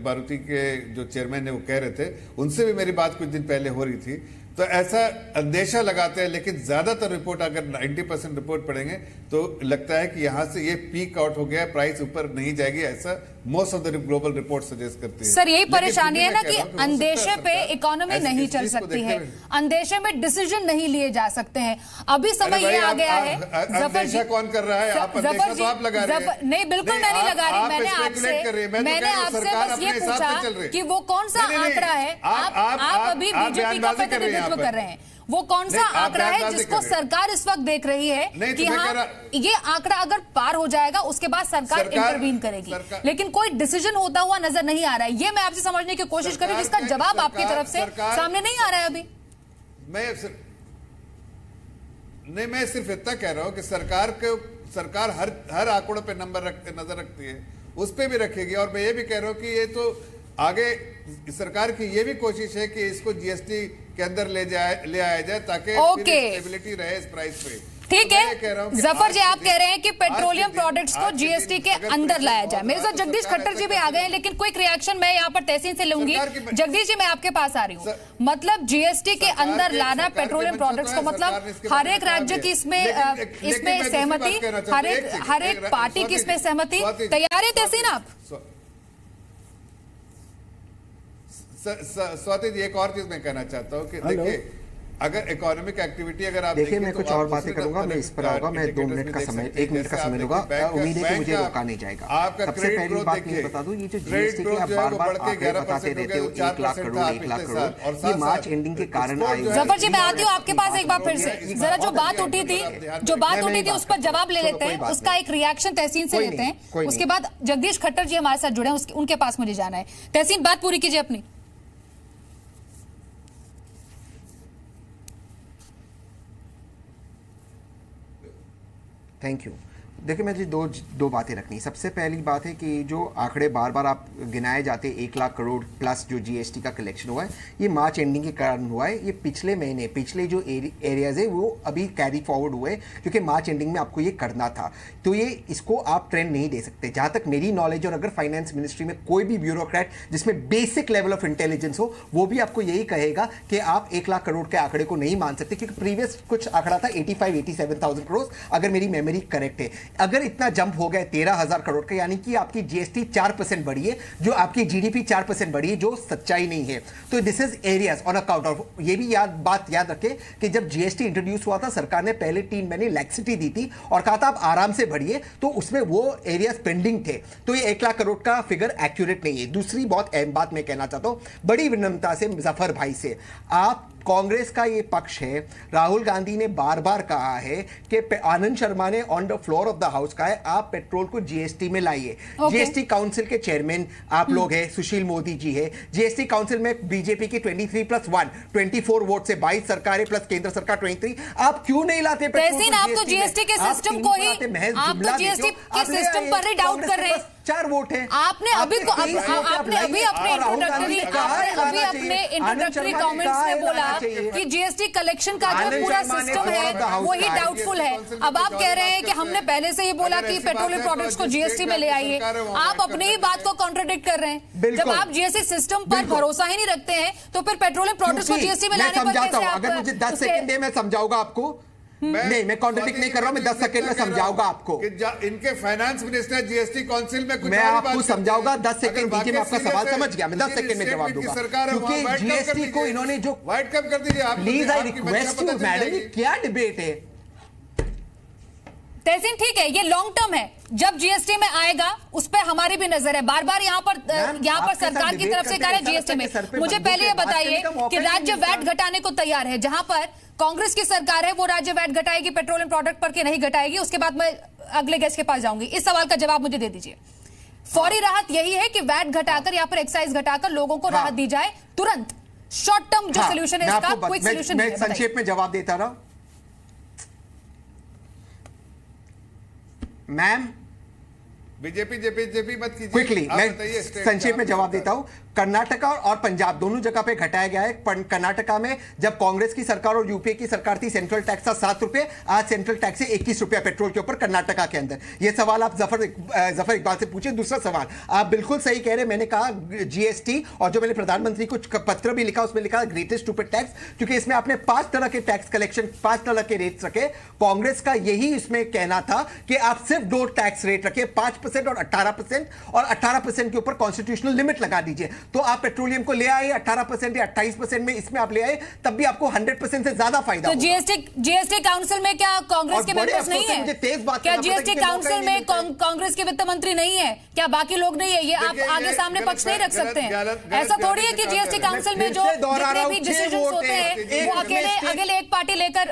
मारुति के जो चेयरमैन है वो कह रहे थे, उनसे भी मेरी बात कुछ दिन पहले हो रही थी, तो ऐसा अंदेशा लगाते हैं। लेकिन ज्यादातर रिपोर्ट, अगर 90% रिपोर्ट पढ़ेंगे तो लगता है कि यहां से ये पीक आउट हो गया, प्राइस ऊपर नहीं जाएगी, ऐसा most of the global report suggest करती है। सर यही परेशानी है ना कि अंदेशे पे इकोनॉमी नहीं चल सकती है, अंदेशे में डिसीजन नहीं लिए जा सकते हैं। अभी समय ये आ गया है। अंदेशा कौन कर रहा है? आप अंदेशा तो आप लगा रहे हैं। नहीं, बिल्कुल मैं नहीं लगा रही। मैंने आपसे बस ये पूछा कि वो कौन सा आंकड़ा है। आप अभी बीजेपी का प्रतिनिधित्व कर रहे हैं, वो कौन सा आंकड़ा है जिसको सरकार इस वक्त देख रही है कि हाँ ये आंकड़ा अगर पार हो जाएगा उसके बाद सरकार इंटरवीन करेगी, लेकिन कोई डिसीजन होता हुआ नजर नहीं आ रहा है। ये मैं आपसे समझने की कोशिश कर रही हूं, जिसका जवाब आपकी तरफ से सामने नहीं आ रहा है अभी। मैं सिर्फ इतना कह रहा हूं कि सरकार हर आंकड़ों पे नजर रखती है, उस पे भी रखेगी। और मैं ये भी कह रहा हूं कि ये तो आगे सरकार की ये भी कोशिश है कि इसको जीएसटी के अंदर ले आया जाए ताकि स्टेबिलिटी रहे इस प्राइस पे। ठीक है जफर जी, आप कह रहे हैं कि पेट्रोलियम प्रोडक्ट्स को जीएसटी के अंदर लाया जाए। मेरे साथ जगदीश खट्टर जी भी आ गए हैं, लेकिन क्विक रिएक्शन मैं यहाँ पर तहसीन से लूंगी। जगदीश जी मैं आपके पास आ रही हूँ। मतलब जीएसटी के अंदर लाना पेट्रोलियम प्रोडक्ट्स को, मतलब हर एक राज्य की इसमें सहमति, हर एक पार्टी की इसमें सहमति, तैयार है तहसीन आप? स्वाति जी एक और चीज मैं कहना चाहता हूँ कि देखिए, अगर इकोनॉमिक एक्टिविटी अगर आप देखिए, मैं कुछ और बातें करूंगा, मैं इस पर आऊंगा। मैं 1 मिनट का समय लूंगा। उम्मीद है कि मुझे रोका नहीं जाएगा। सबसे पहली बात मैं बता दूं, ये जो जीएसटी के आप बार-बार आंकड़े बताते रहते हो, 1 लाख करोड़ 1 लाख करोड़, ये मार्च एंडिंग के कारण आए। जफर जी मैं आती हूँ आपके पास एक बार फिर से। जरा जो बात उठी थी उस पर जवाब ले लेते हैं, उसका एक रिएक्शन तहसीन से लेते हैं, उसके बाद जगदीश खट्टर जी हमारे साथ जुड़े हैं, उनके पास मुझे जाना है। तहसीन बात पूरी कीजिए अपनी। Thank you. देखिए मैं जी दो बातें रखनी। सबसे पहली बात है कि जो आंकड़े बार बार आप गिनाए जाते 1 लाख करोड़ प्लस जो जीएसटी का कलेक्शन हुआ है, ये मार्च एंडिंग के कारण हुआ है। ये पिछले महीने पिछले जो एरियाज है वो अभी कैरी फॉरवर्ड हुए, क्योंकि मार्च एंडिंग में आपको ये करना था। तो ये इसको आप ट्रेंड नहीं दे सकते। जहां तक मेरी नॉलेज, और अगर फाइनेंस मिनिस्ट्री में कोई भी ब्यूरोक्रेट जिसमें बेसिक लेवल ऑफ इंटेलिजेंस हो, वो भी आपको यही कहेगा कि आप 1 लाख करोड़ के आंकड़े को नहीं मान सकते, क्योंकि प्रीवियस कुछ आंकड़ा था 87,000 करोड़, अगर मेरी मेमोरी करेक्ट है। अगर इतना जंप हो गया 13,000 करोड़ का, यानी कि आपकी जीएसटी 4% बढ़ी है, जो आपकी जीडीपी 4% बढ़ी है, जो सच्चाई नहीं है। तो this is areas on account of, ये भी बात याद रखें कि जब जीएसटी इंट्रोड्यूस हुआ था, सरकार ने पहले 3 महीने लैक्सिटी दी थी और कहा था आप आराम से बढ़िए, तो उसमें वो एरियाज पेंडिंग थे। तो ये 1 लाख करोड़ का फिगर एक्यूरेट नहीं है। दूसरी बहुत अहम बात मैं कहना चाहता हूं, बड़ी विनम्रता से जफर भाई से, आप कांग्रेस का ये पक्ष है, राहुल गांधी ने बार बार कहा है कि आनंद शर्मा ने on the floor of the house कहा है आप पेट्रोल को जीएसटी में लाइए। जीएसटी काउंसिल के चेयरमैन आप लोग हैं, सुशील मोदी जी है। जीएसटी काउंसिल में बीजेपी की 23+1 24 वोट से 22 सरकारें प्लस केंद्र सरकार 23। आप क्यों नहीं लाते पेट्रोल? आप तो जीएसटी के सिस्टम को ही, आप तो जीएसटी के सिस्टम पर ही डाउट कर रहे हैं। 4 वोट है। आपने अभी अपने इंट्रोडक्टरी कमेंट्स में बोला कि जीएसटी कलेक्शन का जो पूरा सिस्टम है वो ही डाउटफुल है। अब आप कह रहे हैं कि हमने पहले से ही बोला कि पेट्रोलियम प्रोडक्ट्स को जीएसटी में ले आइए। आप अपनी ही बात को कॉन्ट्रडिक्ट कर रहे हैं। जब आप जीएसटी सिस्टम पर भरोसा ही नहीं रखते हैं तो फिर पेट्रोलियम प्रोडक्ट्स को जीएसटी में लाने पर कैसे आप? अगर मुझे 10 सेकंड दे, मैं समझाऊंगा आपको। नहीं, मैं कॉन्ट्रडिक्ट नहीं कर रहा हूं, मैं 10 सेकंड में समझाऊंगा आपको। इनके फाइनेंस मिनिस्टर जीएसटी काउंसिल में कुछ मैं आपको समझाऊंगा। 10 सेकंड दीजिए, मैं आपका सवाल समझ गया। मैं 10 सेकंड में जवाब दूंगा, क्योंकि जीएसटी को इन्होंने जो वाइट कम कर दीजिए आप। Please I request you madam, क्या डिबेट है? तहसीन ठीक है, ये लॉन्ग टर्म है, जब जीएसटी में आएगा उस पर हमारी भी नजर है। बार बार यहाँ पर सरकार की तरफ से कह रहे हैं जीएसटी में। मुझे पहले ये बताइए कि राज्य वैट घटाने को तैयार है, जहां पर कांग्रेस की सरकार है वो राज्य वैट घटाएगी पेट्रोलियम प्रोडक्ट पर कि नहीं घटाएगी? उसके बाद मैं अगले गेस्ट के पास जाऊंगी। इस सवाल का जवाब मुझे दे दीजिए। फौरी राहत यही है कि वैट घटाकर या फिर एक्साइज घटाकर लोगों को राहत दी जाए तुरंत। शॉर्ट टर्म जो सोल्यूशन है इसका क्विक सोल्यूशन। मैं संक्षेप में जवाब देता रहा। मैम बीजेपी मत कीजिए। क्विकली मैं संक्षेप में जवाब देता हूं। कर्नाटका और पंजाब दोनों जगह पे घटाया गया है। कर्नाटका में जब कांग्रेस की सरकार और यूपीए की सरकार थी, सेंट्रल टैक्स था 7 रुपए, आज सेंट्रल टैक्स है 21 रुपया पेट्रोल के ऊपर कर्नाटका के अंदर। ये सवाल आप जफर इकबाल से पूछे। दूसरा सवाल, आप बिल्कुल सही कह रहे हैं। मैंने कहा जीएसटी, और जो मैंने प्रधानमंत्री को पत्र भी लिखा उसमें लिखा ग्रेटेस्ट स्टूपिड टैक्स, क्योंकि इसमें आपने 5 तरह के टैक्स कलेक्शन, 5 तरह के रेट्स रखे। कांग्रेस का यही इसमें कहना था कि आप सिर्फ 2 टैक्स रेट रखे, 5% और 18%, और 18% के ऊपर कॉन्स्टिट्यूशनल लिमिट लगा दीजिए। तो आप पेट्रोलियम को ले आए 18% या 28% में, इसमें आप ले आए, तब भी आपको 100% से ज्यादा फायदा। तो जीएसटी काउंसिल में क्या कांग्रेस के मेंबर्स नहीं है? क्या जीएसटी काउंसिल में कांग्रेस के वित्त मंत्री नहीं है? क्या बाकी लोग नहीं है? ये आप आगे सामने पक्ष नहीं रख सकते हैं। ऐसा थोड़ी है कि जीएसटी काउंसिल में जो जितने भी डिसीजन होते हैं वो अकेले एक पार्टी लेकर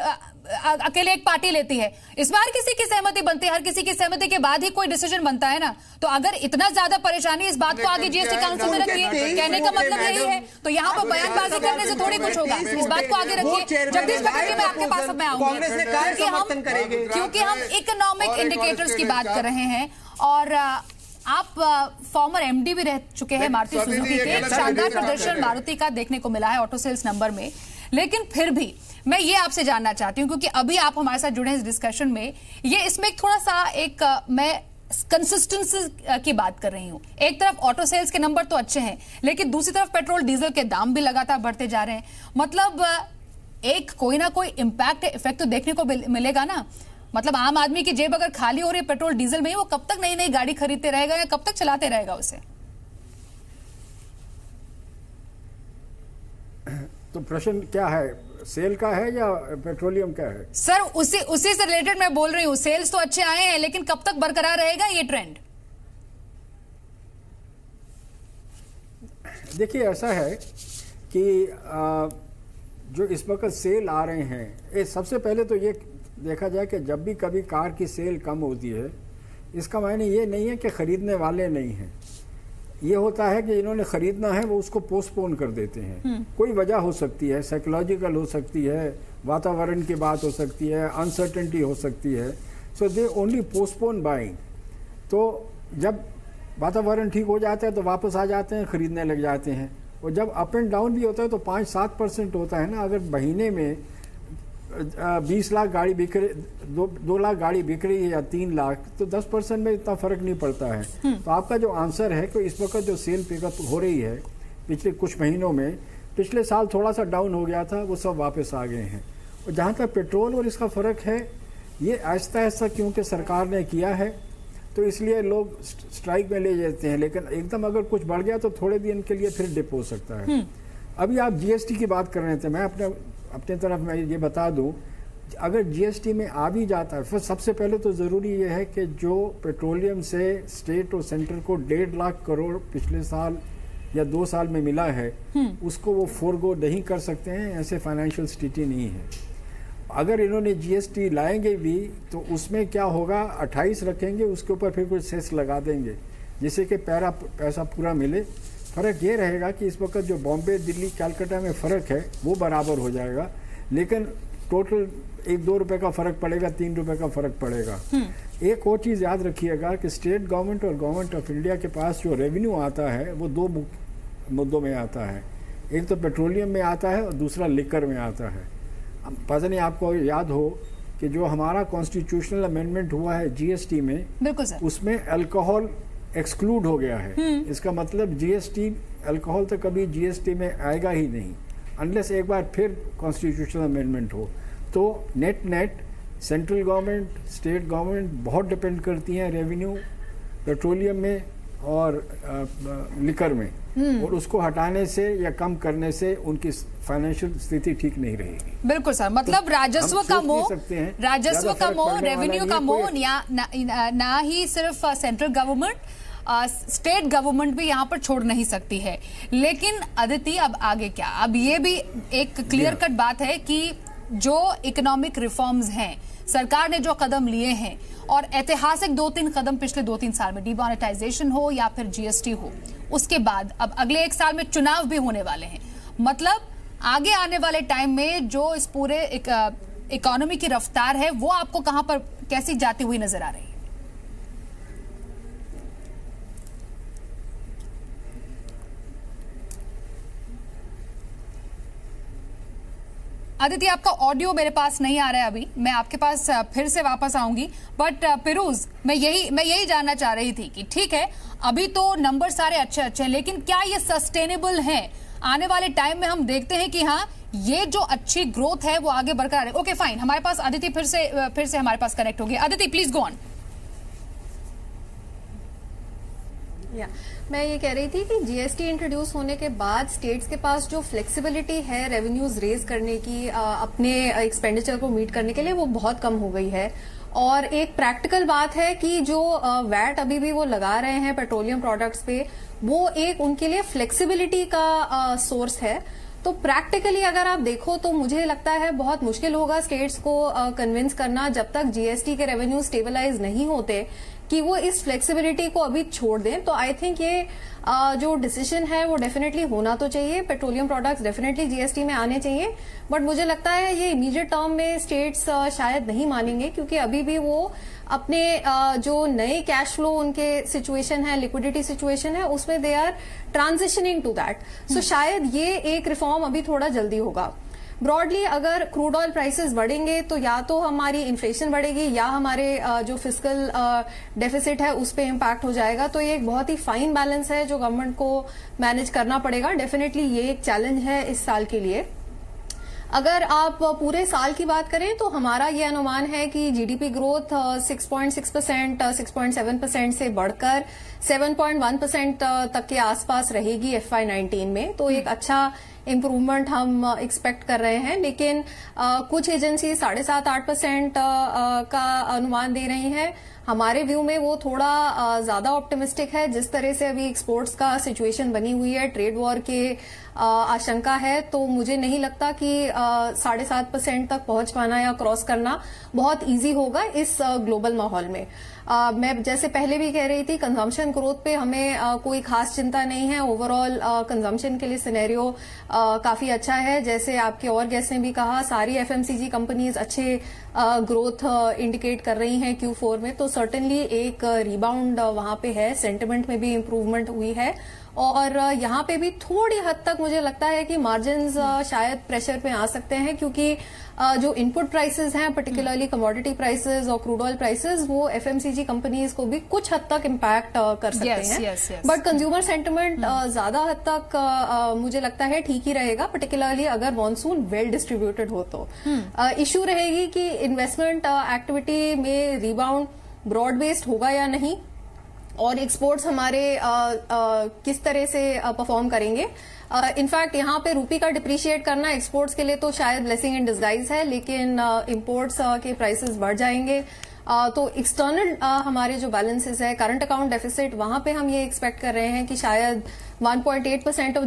अकेले एक पार्टी लेती है। इस बार किसी की सहमति बनती है, हर किसी की सहमति के बाद ही कोई डिसीजन बनता है ना। तो अगर इतना ज्यादा परेशानी, इस बात को आगे जीएसटी काउंसिल में रखिए। कहने का मतलब यही है। तो यहाँ पर बयानबाजी करने से थोड़ी कुछ होगा। इस बात को आगे रखिए। जगदीश मुखर्जी, मैं आपके पास मैं आऊंगी, क्योंकि हम इकोनॉमिक इंडिकेटर्स की बात कर रहे हैं और आप फॉर्मर एमडी भी रह चुके हैं मारुति सुजुकी के। शानदार प्रदर्शन मारुति का देखने को मिला है ऑटो सेल्स नंबर में, लेकिन फिर भी मैं ये आपसे जानना चाहती हूं, क्योंकि अभी आप हमारे साथ जुड़े हैं इस डिस्कशन में, ये इसमें थोड़ा सा एक मैं कंसिस्टेंसी की बात कर रही हूं। एक तरफ ऑटो सेल्स के नंबर तो अच्छे हैं, लेकिन दूसरी तरफ पेट्रोल डीजल के दाम भी लगातार बढ़ते जा रहे हैं। मतलब एक कोई ना कोई इम्पैक्ट, इफेक्ट तो देखने को मिलेगा ना। मतलब आम आदमी की जेब अगर खाली हो रही है पेट्रोल डीजल में, वो कब तक नई नई गाड़ी खरीदते रहेगा या कब तक चलाते रहेगा उसे? तो प्रश्न क्या है, सेल का है या पेट्रोलियम का है? सर उसी से रिलेटेड मैं बोल रही हूँ। सेल्स तो अच्छे आए हैं, लेकिन कब तक बरकरार रहेगा ये ट्रेंड? देखिए ऐसा है कि जो इस वक्त सेल आ रहे हैं, ये सबसे पहले तो ये देखा जाए कि जब भी कभी कार की सेल कम होती है, इसका मायने ये नहीं है कि खरीदने वाले नहीं हैं। ये होता है कि इन्होंने खरीदना है वो उसको पोस्टपोन कर देते हैं। कोई वजह हो सकती है, साइकोलॉजिकल हो सकती है, वातावरण की बात हो सकती है, अनसर्टेनिटी हो सकती है। सो दे ओनली पोस्टपोन बाइंग। तो जब वातावरण ठीक हो जाता है तो वापस आ जाते हैं, खरीदने लग जाते हैं। और जब अप एंड डाउन भी होता है तो 5-7% होता है ना। अगर महीने में 20 लाख गाड़ी बिक रही, 2 लाख गाड़ी बिक रही है या 3 लाख, तो 10% में इतना फर्क नहीं पड़ता है। तो आपका जो आंसर है कि इस वक्त जो सेल पिकअप हो रही है पिछले कुछ महीनों में, पिछले साल थोड़ा सा डाउन हो गया था, वो सब वापस आ गए हैं। और जहाँ तक पेट्रोल और इसका फ़र्क है, ये आहिस्ता आहिस्ता क्योंकि सरकार ने किया है तो इसलिए लोग स्ट्राइक में ले जाते हैं, लेकिन एकदम अगर कुछ बढ़ गया तो थोड़े दिन के लिए फिर डिप हो सकता है। अभी आप जीएसटी की बात कर रहे थे, मैं अपने तरफ मैं ये बता दूं, अगर जीएसटी में आ भी जाता है, फिर सबसे पहले तो ज़रूरी ये है कि जो पेट्रोलियम से स्टेट और सेंटर को 1.5 लाख करोड़ पिछले साल या 2 साल में मिला है, उसको वो फोरगो नहीं कर सकते हैं, ऐसे फाइनेंशियल स्थिति नहीं है। अगर इन्होंने जीएसटी लाएंगे भी तो उसमें क्या होगा, 28 रखेंगे, उसके ऊपर फिर कुछ सेस लगा देंगे जिससे कि पैसा पूरा मिले। फ़र्क ये रहेगा कि इस वक्त जो बॉम्बे, दिल्ली, कलकत्ता में फ़र्क है वो बराबर हो जाएगा, लेकिन टोटल 1-2 रुपए का फ़र्क पड़ेगा, 3 रुपए का फ़र्क पड़ेगा। एक और चीज़ याद रखिएगा कि स्टेट गवर्नमेंट और गवर्नमेंट ऑफ इंडिया के पास जो रेवेन्यू आता है वो 2 मुद्दों में आता है। एक तो पेट्रोलियम में आता है और दूसरा लिकर में आता है। पता नहीं आपको याद हो कि जो हमारा कॉन्स्टिट्यूशनल अमेंडमेंट हुआ है जीएसटी में, बिल्कुल सर, उसमें अल्कोहल एक्सक्लूड हो गया है। इसका मतलब जीएसटी, अल्कोहल तो कभी जीएसटी में आएगा ही नहीं अनलेस एक बार फिर कॉन्स्टिट्यूशनल अमेंडमेंट हो। तो net central government, state government बहुत डिपेंड करती हैं रेवेन्यू पेट्रोलियम में और लिकर में, और उसको हटाने से या कम करने से उनकी फाइनेंशियल स्थिति ठीक नहीं रहेगी। बिल्कुल सर, मतलब तो राजस्व का मोह, रेवेन्यू का मोह, ना ही सिर्फ सेंट्रल गवर्नमेंट, स्टेट गवर्नमेंट भी यहाँ पर छोड़ नहीं सकती है। लेकिन अदिति, अब आगे क्या? अब ये भी एक क्लियर कट बात है कि जो इकोनॉमिक रिफॉर्म्स हैं, सरकार ने जो कदम लिए हैं, और ऐतिहासिक 2-3 कदम पिछले 2-3 साल में, डिमोनेटाइजेशन हो या फिर जीएसटी हो, उसके बाद अब अगले 1 साल में चुनाव भी होने वाले हैं। मतलब आगे आने वाले टाइम में जो इस पूरे इकोनॉमी की रफ्तार है वो आपको कहां पर कैसी जाती हुई नजर आ रही है? अदिति, आपका ऑडियो मेरे पास नहीं आ रहा है अभी, मैं आपके पास फिर से वापस आऊंगी। बट पिरूज, मैं यही जानना चाह रही थी कि ठीक है, अभी तो नंबर सारे अच्छे हैं, लेकिन क्या ये सस्टेनेबल हैं? आने वाले टाइम में हम देखते हैं कि हाँ, ये जो अच्छी ग्रोथ है वो आगे बरकरार है। ओके फाइन, हमारे पास अदिति फिर से हमारे पास कनेक्ट हो गई। Aditi, please go on. मैं ये कह रही थी कि जीएसटी इंट्रोड्यूस होने के बाद स्टेट्स के पास जो फ्लेक्सिबिलिटी है रेवेन्यूज रेज करने की, अपने एक्सपेंडिचर को मीट करने के लिए, वो बहुत कम हो गई है। और एक प्रैक्टिकल बात है कि जो वैट अभी भी वो लगा रहे हैं पेट्रोलियम प्रोडक्ट्स पे, वो एक उनके लिए फ्लेक्सिबिलिटी का सोर्स है। तो प्रैक्टिकली अगर आप देखो तो मुझे लगता है बहुत मुश्किल होगा स्टेट्स को कन्विंस करना, जब तक जीएसटी के रेवेन्यू स्टेबलाइज नहीं होते, कि वो इस फ्लेक्सिबिलिटी को अभी छोड़ दें। तो आई थिंक ये जो डिसीजन है वो डेफिनेटली होना तो चाहिए, पेट्रोलियम प्रोडक्ट्स डेफिनेटली जीएसटी में आने चाहिए। बट मुझे लगता है ये इमीडिएट टर्म में स्टेट्स शायद नहीं मानेंगे, क्योंकि अभी भी वो अपने जो नए कैश फ्लो उनके सिचुएशन है, लिक्विडिटी सिचुएशन है, उसमें they are transitioning to that. So शायद ये एक रिफॉर्म अभी थोड़ा जल्दी होगा। ब्रॉडली अगर क्रूड ऑयल प्राइसेस बढ़ेंगे तो या तो हमारी इन्फ्लेशन बढ़ेगी या हमारे जो फिस्कल डेफिसिट है उस पे इम्पैक्ट हो जाएगा। तो ये एक बहुत ही फाइन बैलेंस है जो गवर्नमेंट को मैनेज करना पड़ेगा। डेफिनेटली ये एक चैलेंज है इस साल के लिए। अगर आप पूरे साल की बात करें तो हमारा ये अनुमान है कि जीडीपी ग्रोथ 6.6%, 6.7% से बढ़कर 7.1% तक के आसपास रहेगी FY19 में। तो एक अच्छा इम्प्रूवमेंट हम एक्सपेक्ट कर रहे हैं। लेकिन कुछ एजेंसी 7.5-8% का अनुमान दे रही हैं। हमारे व्यू में वो थोड़ा ज्यादा ऑप्टिमिस्टिक है। जिस तरह से अभी एक्सपोर्ट्स का सिचुएशन बनी हुई है, ट्रेड वॉर के आशंका है, तो मुझे नहीं लगता कि 7.5% तक पहुंच पाना या क्रॉस करना बहुत इजी होगा इस ग्लोबल माहौल में। मैं जैसे पहले भी कह रही थी, कंजम्पशन ग्रोथ पे हमें कोई खास चिंता नहीं है। ओवरऑल कंजम्पशन के लिए सिनेरियो काफी अच्छा है। जैसे आपके और गेस्ट ने भी कहा, सारी एफएमसीजी कंपनीज अच्छे ग्रोथ इंडिकेट कर रही हैं Q4 में, तो सर्टेनली एक रिबाउंड वहां पे है। सेंटिमेंट में भी इम्प्रूवमेंट हुई है और यहाँ पे भी थोड़ी हद तक मुझे लगता है कि मार्जिन्स शायद प्रेशर पे आ सकते हैं, क्योंकि जो इनपुट प्राइसेस हैं, पर्टिकुलरली कमोडिटी प्राइसेस और क्रूड ऑयल प्राइसेस, वो एफएमसीजी कंपनीज को भी कुछ हद तक इम्पैक्ट कर सकते हैं। बट कंज्यूमर सेंटिमेंट ज्यादा हद तक मुझे लगता है ठीक ही रहेगा, पर्टिकुलरली अगर मॉनसून वेल डिस्ट्रीब्यूटेड हो तो। इश्यू रहेगी कि इन्वेस्टमेंट एक्टिविटी में रिबाउंड ब्रॉड बेस्ड होगा या नहीं, और एक्सपोर्ट्स हमारे किस तरह से परफॉर्म करेंगे। इनफैक्ट यहाँ पे रूपी का डिप्रिशिएट करना एक्सपोर्ट्स के लिए तो शायद ब्लेसिंग इन डिस्गाइज है, लेकिन इंपोर्ट्स के प्राइसेस बढ़ जाएंगे। तो एक्सटर्नल हमारे जो बैलेंसेस है, करंट अकाउंट डेफिसिट, वहां पे हम ये एक्सपेक्ट कर रहे हैं कि शायद 1.8% ऑफ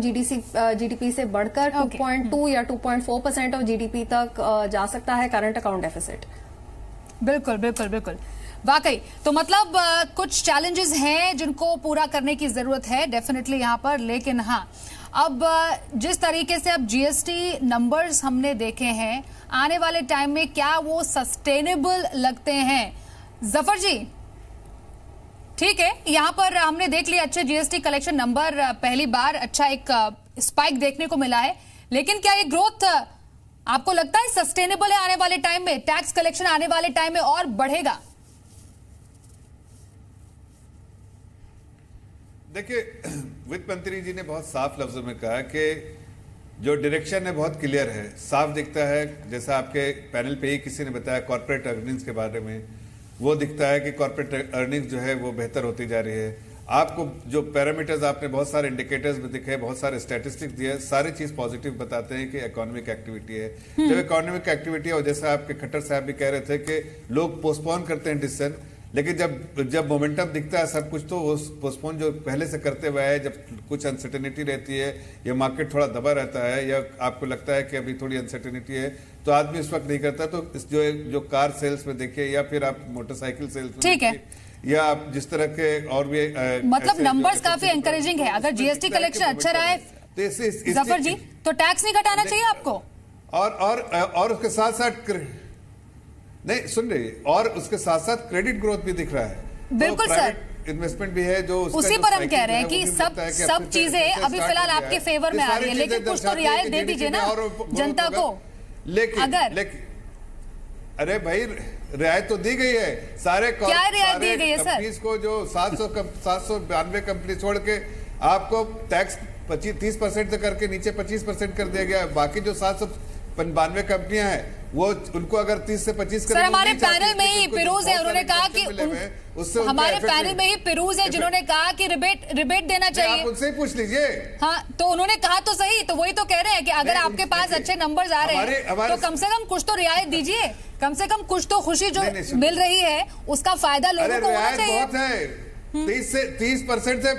जीडीपी से बढ़कर 2.2 या 2.4% ऑफ जीडीपी तक जा सकता है करंट अकाउंट डेफिसिट। बिल्कुल बिल्कुल बिल्कुल, वाकई। तो मतलब कुछ चैलेंजेस हैं जिनको पूरा करने की जरूरत है डेफिनेटली यहाँ पर, लेकिन हाँ, अब जिस तरीके से अब जीएसटी नंबर्स हमने देखे हैं, आने वाले टाइम में क्या वो सस्टेनेबल लगते हैं? जफर जी, ठीक है, यहाँ पर हमने देख लिया अच्छे जीएसटी कलेक्शन नंबर, पहली बार अच्छा एक स्पाइक देखने को मिला है, लेकिन क्या ये ग्रोथ आपको लगता है सस्टेनेबल है आने वाले टाइम में? टैक्स कलेक्शन आने वाले टाइम में और बढ़ेगा? देखिए, वित्त मंत्री जी ने बहुत साफ लफ्जों में कहा कि जो डायरेक्शन है बहुत क्लियर है, साफ दिखता है। जैसा आपके पैनल पे ही किसी ने बताया कॉर्पोरेट अर्निंग्स के बारे में, वो दिखता है कि कॉर्पोरेट अर्निंग्स जो है वो बेहतर होती जा रही है। आपको जो पैरामीटर्स, आपने बहुत सारे इंडिकेटर्स में दिखे, बहुत सारे स्टैटिस्टिक्स दिए, सारी चीज पॉजिटिव बताते हैं कि इकोनॉमिक एक्टिविटी है। जब इकोनॉमिक एक्टिविटी, और जैसा आपके खट्टर साहब भी कह रहे थे कि लोग पोस्टपोन करते हैं डिसीजन, लेकिन जब मोमेंटम दिखता है सब कुछ, तो वो पोस्टपोन जो पहले से करते हुए है, जब कुछ अनसर्टेनिटी रहती है या मार्केट थोड़ा दबा रहता है या आपको लगता है कि अभी थोड़ी अनसर्टेनिटी है, तो आदमी उस वक्त नहीं करता। तो इस जो कार सेल्स में देखिए या फिर आप मोटरसाइकिल सेल्स में देखिए, या आप जिस तरह के और भी मतलब नंबर्स काफी एनकरेजिंग है। अगर जीएसटी कलेक्शन अच्छा रहा है जफर जी, तो टैक्स नहीं घटाना चाहिए आपको। और उसके साथ साथ नहीं, सुन रही, और उसके साथ साथ क्रेडिट ग्रोथ भी दिख रहा है। बिल्कुल तो सर, इन्वेस्टमेंट भी है, जो उसी पर हम कह रहे हैं कि सब चीजें अभी फिलहाल आपके फेवर में आ रही है, लेकिन कुछ तो रियायत दे दीजिए ना जनता को। लेकिन अरे भाई, रियायत तो दी गई है। सारे क्या रियायत दी गई है कंपनीज को, जो 792 कंपनी छोड़ के आपको टैक्स 30% से करके नीचे 25% कर दिया गया। बाकी जो 792 कंपनियां हैं, वो उनको अगर 30 से 25 सर, हमारे पैनल में ही पिरूज है, उन्होंने कहा कि हमारे पैनल में ही पिरूज है जिन्होंने कहा कि रिबेट देना चाहिए। आप उनसे ही पूछ लीजिए। हाँ, तो उन्होंने कहा तो सही, तो वही तो कह रहे हैं कि अगर आपके पास अच्छे नंबर्स आ रहे हैं तो कम से कम कुछ तो रियायत दीजिए, कम से कम कुछ तो खुशी जो मिल रही है उसका फायदा लोगों को होना चाहिए। बहुत है, 30% से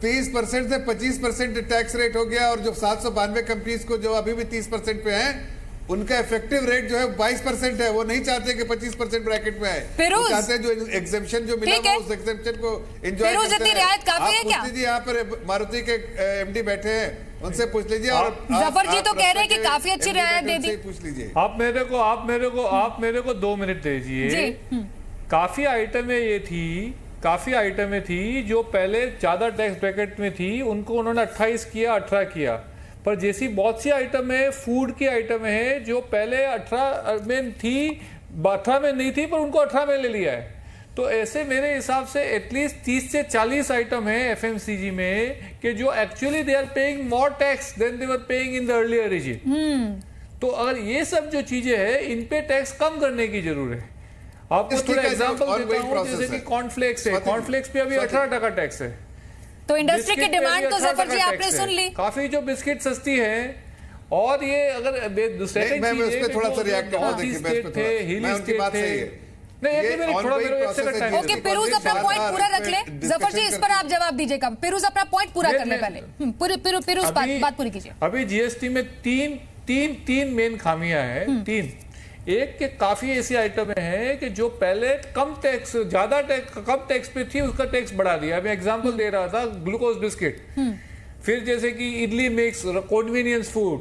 30% से 25% टैक्स रेट हो गया, और जो 792 कंपनीज को जो अभी भी 30% पे हैं, उनका इफेक्टिव रेट जो है 22% है। वो नहीं चाहते कि 25% ब्रैकेट में है, वो चाहते हैं जो एग्जेम्पशन जो मिला है उस एग्जेम्पशन को एंजॉय करते हैं। रियायत काफी है क्या? जी, यहाँ पर मारुति के एमडी बैठे हैं, उनसे पूछ लीजिए। और जफर जी तो कह रहे हैं कि काफी अच्छी रियायत दे दी। पूछ लीजिए। आप मेरे को 2 मिनट दीजिए। काफी आइटमें थी जो पहले ज्यादा टैक्स ब्रैकेट में थी, उनको उन्होंने 28 किया, 18 किया। पर जैसी बहुत सी आइटम है, फूड की आइटम है, जो पहले 18 में थी, 18 में नहीं थी, पर उनको 18 में ले लिया है। तो ऐसे मेरे हिसाब से एटलीस्ट 30 से 40 आइटम है एफएमसीजी में कि जो actually they are paying more tax than they were paying in the earlier regime. तो अगर ये सब जो चीजें हैं, इन पे टैक्स कम करने की जरूरत है। आपको थोड़ा एग्जांपल देता हूं, जैसे कि कॉर्नफ्लेक्स है, कॉर्नफ्लेक्स पे अभी 18% टैक्स है। तो इंडस्ट्री की डिमांड तो जफर जी आपने सुन ली। काफी जो बिस्किट सस्ती है, और ये अगर दूसरे थोड़ा सा रिएक्ट ओके, पिरूज अपना पॉइंट पूरा रख ले। जफर जी, इस पर आप जवाब दीजिएगा। पिरूज अपना पॉइंट पूरा कर ले पहले। पिरूज बात पूरी कीजिए। अभी जीएसटी में तीन मेन खामियां हैं। तीन, एक के काफी ऐसी आइटम हैं कि जो पहले कम टैक्स पे थी, उसका टैक्स बढ़ा दिया। मैं एग्जांपल दे रहा था, ग्लूकोज बिस्किट, फिर जैसे कि इडली मिक्स, कन्वीनियंस फूड,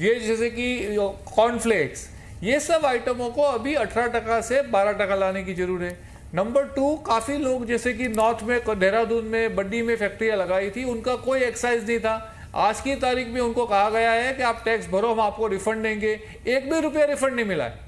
ये जैसे कि कॉर्नफ्लेक्स, ये सब आइटमों को अभी 18% से 12% लाने की जरूरत है। नंबर 2, काफी लोग जैसे कि नॉर्थ में, देहरादून में, बड्डी में फैक्ट्रियां लगाई थी, उनका कोई एक्साइज नहीं था। आज की तारीख में उनको कहा गया है कि आप टैक्स भरो, हम आपको रिफंड देंगे। एक भी रुपया रिफंड नहीं मिला है,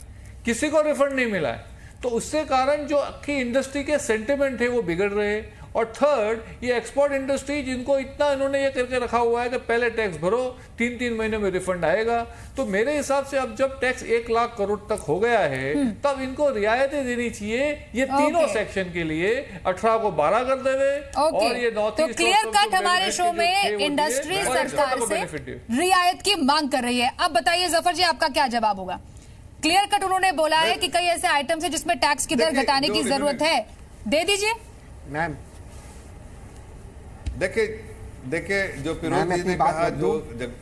किसी को रिफंड नहीं मिला है। तो उससे कारण जो की इंडस्ट्री के सेंटिमेंट है वो बिगड़ रहे हैं। और थर्ड, ये एक्सपोर्ट इंडस्ट्री जिनको इतना इन्होंने ये करके रखा हुआ है कि पहले टैक्स भरो, 3-3 महीने में रिफंड आएगा। तो मेरे हिसाब से अब जब टैक्स 1 लाख करोड़ तक हो गया है, तब इनको रियायतें देनी चाहिए, ये तीनों सेक्शन के लिए। 18 को 12 कर देवे, और ये नॉर्थ ईस्ट। तो क्लियर कट हमारे शो में इंडस्ट्री सरकार से रियायत की मांग कर रही है। अब बताइए जफर जी, आपका क्या जवाब होगा? क्लियर कट उन्होंने बोला है कि कई ऐसे आइटम्स है जिसमें टैक्स की दर घटाने की जरूरत है, दे दीजिए। मैम देखिए जो फिरोज जी ने कहा, जो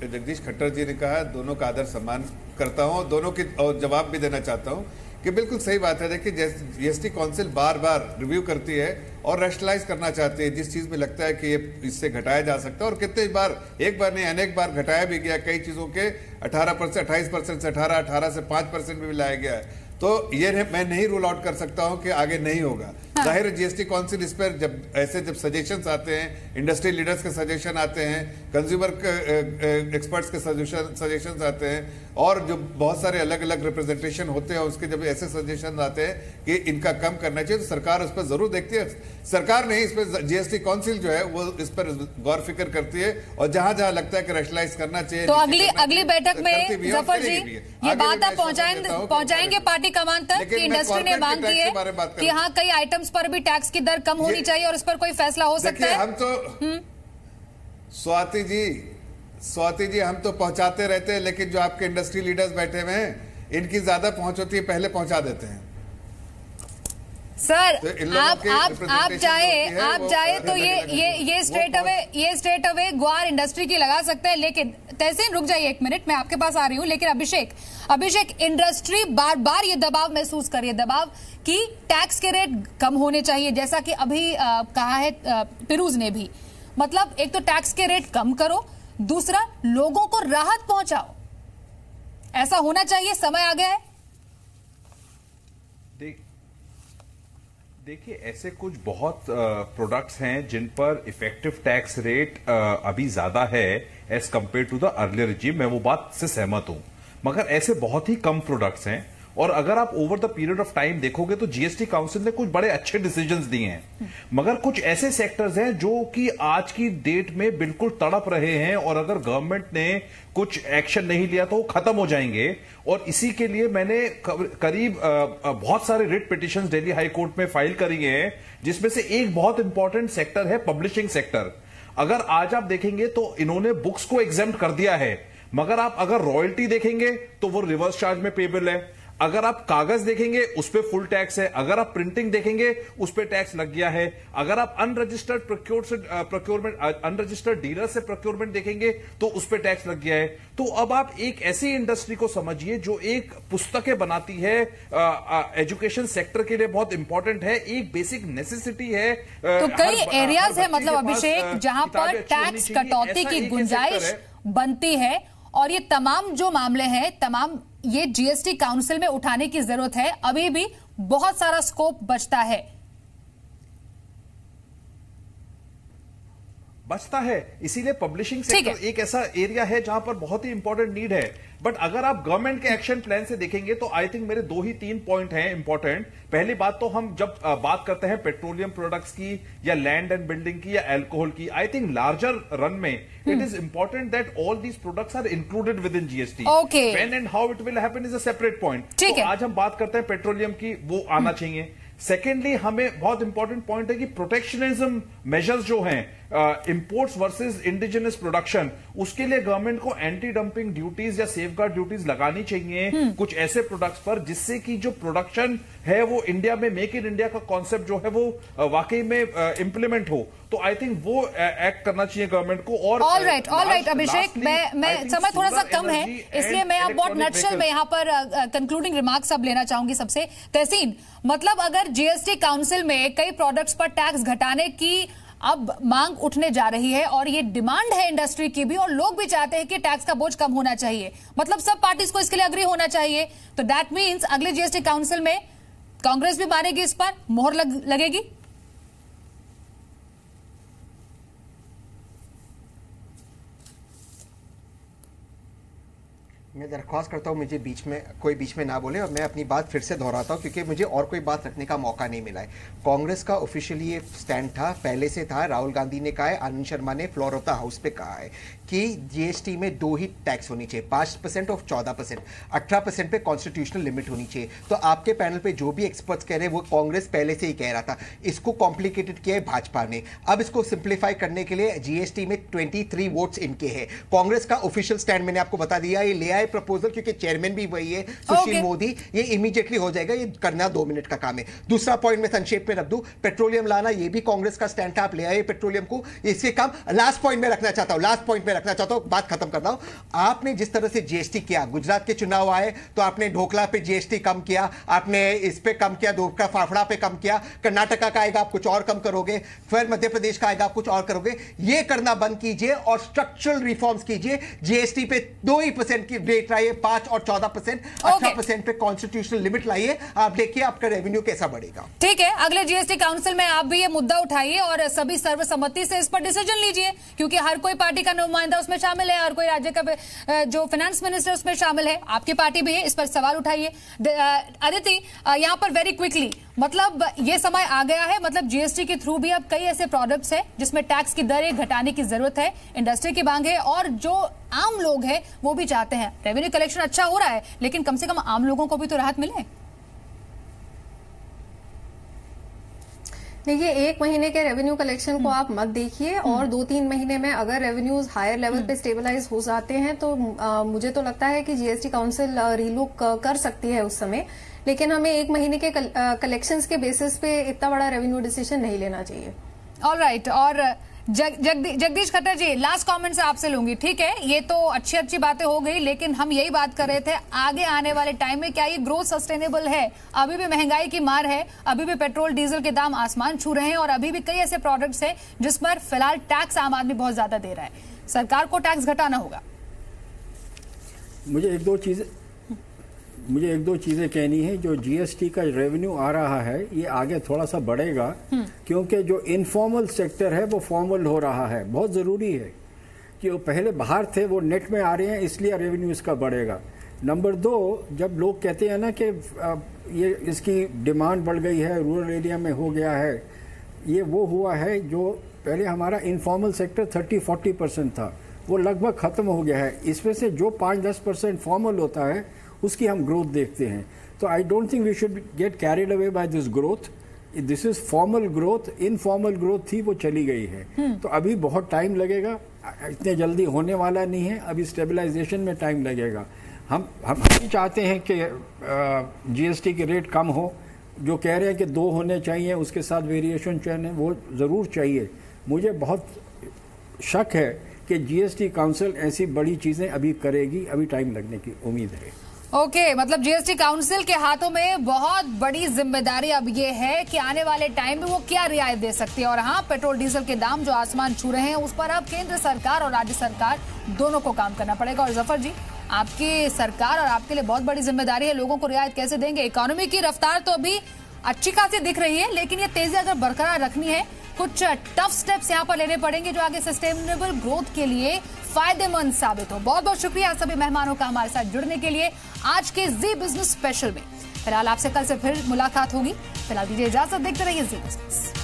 जगदीश खट्टर जी ने कहा, दोनों का आदर सम्मान करता हूं, दोनों की और जवाब भी देना चाहता हूं कि बिल्कुल सही बात है। देखिए जीएसटी काउंसिल बार बार रिव्यू करती है और रैशनलाइज करना चाहती है जिस चीज में लगता है कि ये इससे घटाया जा सकता है। और कितने बार, एक बार नहीं अनेक बार घटाया भी गया, कई चीजों के 18% 28% से 18 से 5% में भी लाया गया है। तो ये मैं नहीं रूल आउट कर सकता हूं कि आगे नहीं होगा। जाहिर है जीएसटी काउंसिल इस पर जब सजेशंस आते हैं, इंडस्ट्री लीडर्स के सजेशन आते हैं, कंज्यूमर एक्सपर्ट्स के सजेशंस आते हैं, और जो बहुत सारे अलग अलग रिप्रेजेंटेशन होते हैं, उसके जब ऐसे सजेशन आते हैं कि इनका कम करना चाहिए, तो सरकार उस पर जरूर देखती है। सरकार नहीं, इस पर जीएसटी काउंसिल जो है वो इस पर गौर फिक्र करती है, और जहां जहां लगता है कि रैशनलाइज करना चाहिए। तो अगली बैठक में जफर जी ये बात आप पहुंचाएंगे पार्टी कमान तक कि इंडस्ट्री ने मांग की है कि हाँ, कई आइटम्स पर भी टैक्स की दर कम होनी चाहिए और इस पर कोई फैसला हो सकता है। हम तो स्वाति जी हम तो पहुंचाते रहते हैं, लेकिन जो आपके इंडस्ट्री लीडर्स बैठे हुए हैं, इनकी ज्यादा पहुंच होती है, पहले पहुंचा देते हैं। सर तो आप चाहे तो ये स्ट्रेट अवे ग्वार इंडस्ट्री की लगा सकते हैं, लेकिन तहसीन रुक जाइए 1 मिनट, मैं आपके पास आ रही हूं। लेकिन अभिषेक इंडस्ट्री बार बार ये दबाव महसूस कर रही है, दबाव कि टैक्स के रेट कम होने चाहिए, जैसा कि अभी कहा है फिरोज ने भी। मतलब एक तो टैक्स के रेट कम करो, दूसरा लोगों को राहत पहुंचाओ, ऐसा होना चाहिए, समय आ गया है। देखिए ऐसे कुछ बहुत प्रोडक्ट्स हैं जिन पर इफेक्टिव टैक्स रेट अभी ज्यादा है as compared to the earlier regime, मैं वो बात से सहमत हूं, मगर ऐसे बहुत ही कम प्रोडक्ट्स हैं। और अगर आप over the period of time देखोगे तो जीएसटी काउंसिल ने कुछ बड़े अच्छे डिसीजंस दिए हैं, मगर कुछ ऐसे सेक्टर्स हैं जो कि आज की डेट में बिल्कुल तड़प रहे हैं, और अगर गवर्नमेंट ने कुछ एक्शन नहीं लिया तो वो खत्म हो जाएंगे। और इसी के लिए मैंने करीब बहुत सारे writ petitions Delhi high court में फाइल करी हैं, जिसमें से एक बहुत इंपॉर्टेंट सेक्टर है पब्लिशिंग सेक्टर। अगर आज आप देखेंगे तो इन्होंने बुक्स को एग्जेम्प्ट कर दिया है, मगर आप अगर रॉयल्टी देखेंगे तो वो रिवर्स चार्ज में पेबल है, अगर आप कागज देखेंगे उस पर फुल टैक्स है, अगर आप प्रिंटिंग देखेंगे उस पर टैक्स लग गया है, अगर आप अनरजिस्टर्ड प्रोक्योरमेंट अनरजिस्टर्ड डीलर से प्रोक्योरमेंट देखेंगे तो उस पर टैक्स लग गया है। तो अब आप एक ऐसी इंडस्ट्री को समझिए जो एक पुस्तकें बनाती है, एजुकेशन सेक्टर के लिए बहुत इंपॉर्टेंट है, एक बेसिक नेसेसिटी है। तो कई एरियाज है मतलब अभिषेक जहां पर टैक्स कटौती की गुंजाइश बनती है, और ये तमाम जो मामले हैं तमाम ये जीएसटी काउंसिल में उठाने की जरूरत है। अभी भी बहुत सारा स्कोप बचता है, इसीलिए पब्लिशिंग सेक्टर एक ऐसा एरिया है जहां पर बहुत ही इंपॉर्टेंट नीड है। बट अगर आप गवर्नमेंट के एक्शन प्लान से देखेंगे तो आई थिंक मेरे 2 ही 3 पॉइंट हैं इंपॉर्टेंट। पहली बात तो हम जब बात करते हैं पेट्रोलियम प्रोडक्ट्स की या लैंड एंड बिल्डिंग की या अल्कोहल की, आई थिंक लार्जर रन में it is important that all these products are included within GST. When and how it will happen is a separate point. तो आज हम बात करते हैं पेट्रोलियम की, वो आना चाहिए। सेकेंडली हमें बहुत इंपॉर्टेंट पॉइंट है कि प्रोटेक्शनिज्म मेजर्स जो हैं इंपोर्ट्स वर्सेस इंडिजिनस प्रोडक्शन, उसके लिए गवर्नमेंट को एंटी डंपिंग ड्यूटीज या सेफगार्ड ड्यूटीज लगानी चाहिए कुछ ऐसे प्रोडक्ट्स पर, जिससे कि जो प्रोडक्शन है वो इंडिया में मेक इन इंडिया का कॉन्सेप्ट जो है वो वाकई में इंप्लीमेंट हो। तो आई थिंक वो एक्ट करना चाहिए गवर्नमेंट को। और ऑल राइट अभिषेक, मैं समय थोड़ा सा कम है, इसलिए मैं आप बहुत नटशल में यहाँ पर कंक्लूडिंग रिमार्क्स अब लेना चाहूंगी सबसे। तहसीन, मतलब अगर जीएसटी काउंसिल में कई प्रोडक्ट्स पर टैक्स घटाने की अब मांग उठने जा रही है और ये डिमांड है इंडस्ट्री की भी, और लोग भी चाहते हैं कि टैक्स का बोझ कम होना चाहिए, मतलब सब पार्टीज को इसके लिए अग्री होना चाहिए, तो दैट मीन्स अगले जीएसटी काउंसिल में कांग्रेस भी मारेगी, इस पर मोहर लगेगी। मैं दरख्वास्त करता हूँ मुझे कोई बीच में ना बोले, और मैं अपनी बात फिर से दोहराता हूँ क्योंकि मुझे और कोई बात रखने का मौका नहीं मिला है। कांग्रेस का ऑफिशियली ये स्टैंड था, पहले से था, राहुल गांधी ने कहा है, आनंद शर्मा ने फ्लोर ऑफ द हाउस पे कहा है कि जीएसटी में 2 ही टैक्स होनी चाहिए, 5% और 14%, 18% पे कॉन्स्टिट्यूशनल लिमिट होनी चाहिए। तो आपके पैनल पे जो भी एक्सपर्ट्स कह रहे हैं वो कांग्रेस पहले से ही कह रहा था, इसको कॉम्प्लिकेटेड किया है भाजपा ने। अब इसको सिंप्लीफाई करने के लिए जीएसटी में 23 वोट्स इनके हैं। कांग्रेस का ऑफिशियल स्टैंड मैंने आपको बता दिया, ये ले आए प्रपोजल, क्योंकि चेयरमैन भी वही है सुशील मोदी, ये इमीडिएटली हो जाएगा, ये करना 2 मिनट का काम है। दूसरा पॉइंट मैं संक्षेप में रख दूं, पेट्रोलियम लाना, ये भी कांग्रेस का स्टैंड था, आप ले आए पेट्रोलियम को, इसके काम। लास्ट पॉइंट में रखना चाहता हूं, बात खत्म करता हूं। आपने जिस तरह से जीएसटी किया, गुजरात के चुनाव आए तो आपने ढोकला पे जीएसटी कम किया, आपने इस पे कम किया, ढोकला फाफड़ा पे कम किया, कर्नाटका का आएगा आप कुछ और कम करोगे, फिर मध्य प्रदेश का आएगा आप कुछ और करोगे। ये करना बंद कीजिए और स्ट्रक्चरल रिफॉर्म्स कीजिए। जीएसटी पे 2% की रेट लाइए, 5 और 14%, 18% पे कॉन्स्टिट्यूशनल लिमिट लाइए, आप देखिए आपका रेवेन्यू कैसा बढ़ेगा। ठीक है, अगले जीएसटी काउंसिल में आप भी ये मुद्दा उठाइए और सभी सर्वसम्मति से इस पर डिसीजन लीजिए, क्योंकि हर कोई पार्टी का नुमाइंदा उसमें शामिल है, हर कोई राज्य का जो फाइनेंस मिनिस्टर उसमें शामिल है, आपकी पार्टी भी है, इस पर सवाल उठाइए। अदिति, यहां पर वेरी क्विकली, मतलब ये समय आ गया है, मतलब जीएसटी के थ्रू भी अब कई ऐसे प्रोडक्ट्स हैं जिसमें टैक्स की दरें घटाने की जरूरत है, इंडस्ट्री की मांग है, और जो आम लोग हैं वो भी चाहते हैं। रेवेन्यू कलेक्शन अच्छा हो रहा है, लेकिन कम से कम आम लोगों को भी तो राहत मिले। देखिए, 1 महीने के रेवेन्यू कलेक्शन को आप मत देखिए, और 2-3 महीने में अगर रेवेन्यूज हायर लेवल पे स्टेबलाइज हो जाते हैं तो मुझे तो लगता है कि जीएसटी काउंसिल रीलुक कर सकती है उस समय, लेकिन हमें 1 महीने के कलेक्शंस के बेसिस पे इतना बड़ा रेवेन्यू डिसीजन नहीं लेना चाहिए। ऑलराइट, और जगदीश खट्टर जी, लास्ट कमेंट्स आपसे लूंगी। ठीक है, ये तो अच्छी बातें हो गई, लेकिन हम यही बात कर रहे थे, आगे आने वाले टाइम में क्या ये ग्रोथ सस्टेनेबल है? अभी भी महंगाई की मार है, अभी भी पेट्रोल डीजल के दाम आसमान छू रहे हैं, और अभी भी कई ऐसे प्रोडक्ट्स हैं जिस पर फिलहाल टैक्स आम आदमी बहुत ज्यादा दे रहा है। सरकार को टैक्स घटाना होगा। मुझे एक दो चीजें कहनी है। जो जीएसटी का रेवेन्यू आ रहा है ये आगे थोड़ा सा बढ़ेगा, क्योंकि जो इनफॉर्मल सेक्टर है वो फॉर्मल हो रहा है। बहुत जरूरी है कि वो पहले बाहर थे वो नेट में आ रहे हैं, इसलिए रेवेन्यू इसका बढ़ेगा। नंबर 2, जब लोग कहते हैं ना कि ये इसकी डिमांड बढ़ गई है, रूरल एरिया में हो गया है, ये वो हुआ है जो पहले हमारा इनफॉर्मल सेक्टर 30-40% था, वो लगभग खत्म हो गया है। इसमें से जो 5-10% फॉर्मल होता है उसकी हम ग्रोथ देखते हैं। तो I don't think we should get carried away by this growth. This is formal growth, informal growth थी वो चली गई है। तो अभी बहुत टाइम लगेगा, इतने जल्दी होने वाला नहीं है, अभी स्टेबलाइजेशन में टाइम लगेगा। हम चाहते हैं कि जीएसटी के रेट कम हो, जो कह रहे हैं कि 2 होने चाहिए, उसके साथ वेरिएशन चाहिए, वो ज़रूर चाहिए। मुझे बहुत शक है कि जीएसटी काउंसिल ऐसी बड़ी चीज़ें अभी करेगी, अभी टाइम लगने की उम्मीद है। ओके, मतलब जीएसटी काउंसिल के हाथों में बहुत बड़ी जिम्मेदारी अब ये है कि आने वाले टाइम में वो क्या रियायत दे सकती है। और हाँ, पेट्रोल डीजल के दाम जो आसमान छू रहे हैं उस पर अब केंद्र सरकार और राज्य सरकार दोनों को काम करना पड़ेगा। और जफर जी, आपकी सरकार और आपके लिए बहुत बड़ी जिम्मेदारी है, लोगों को रियायत कैसे देंगे? इकोनॉमी की रफ्तार तो अभी अच्छी खासी दिख रही है, लेकिन ये तेजी अगर बरकरार रखनी है, कुछ टफ स्टेप्स यहाँ पर लेने पड़ेंगे जो आगे सस्टेनेबल ग्रोथ के लिए फायदेमंद साबित हो। बहुत बहुत शुक्रिया सभी मेहमानों का हमारे साथ जुड़ने के लिए आज के जी बिजनेस स्पेशल में। फिलहाल आपसे कल से फिर मुलाकात होगी। फिलहाल दीजिए इजाजत, देखते रहिए जी बिजनेस।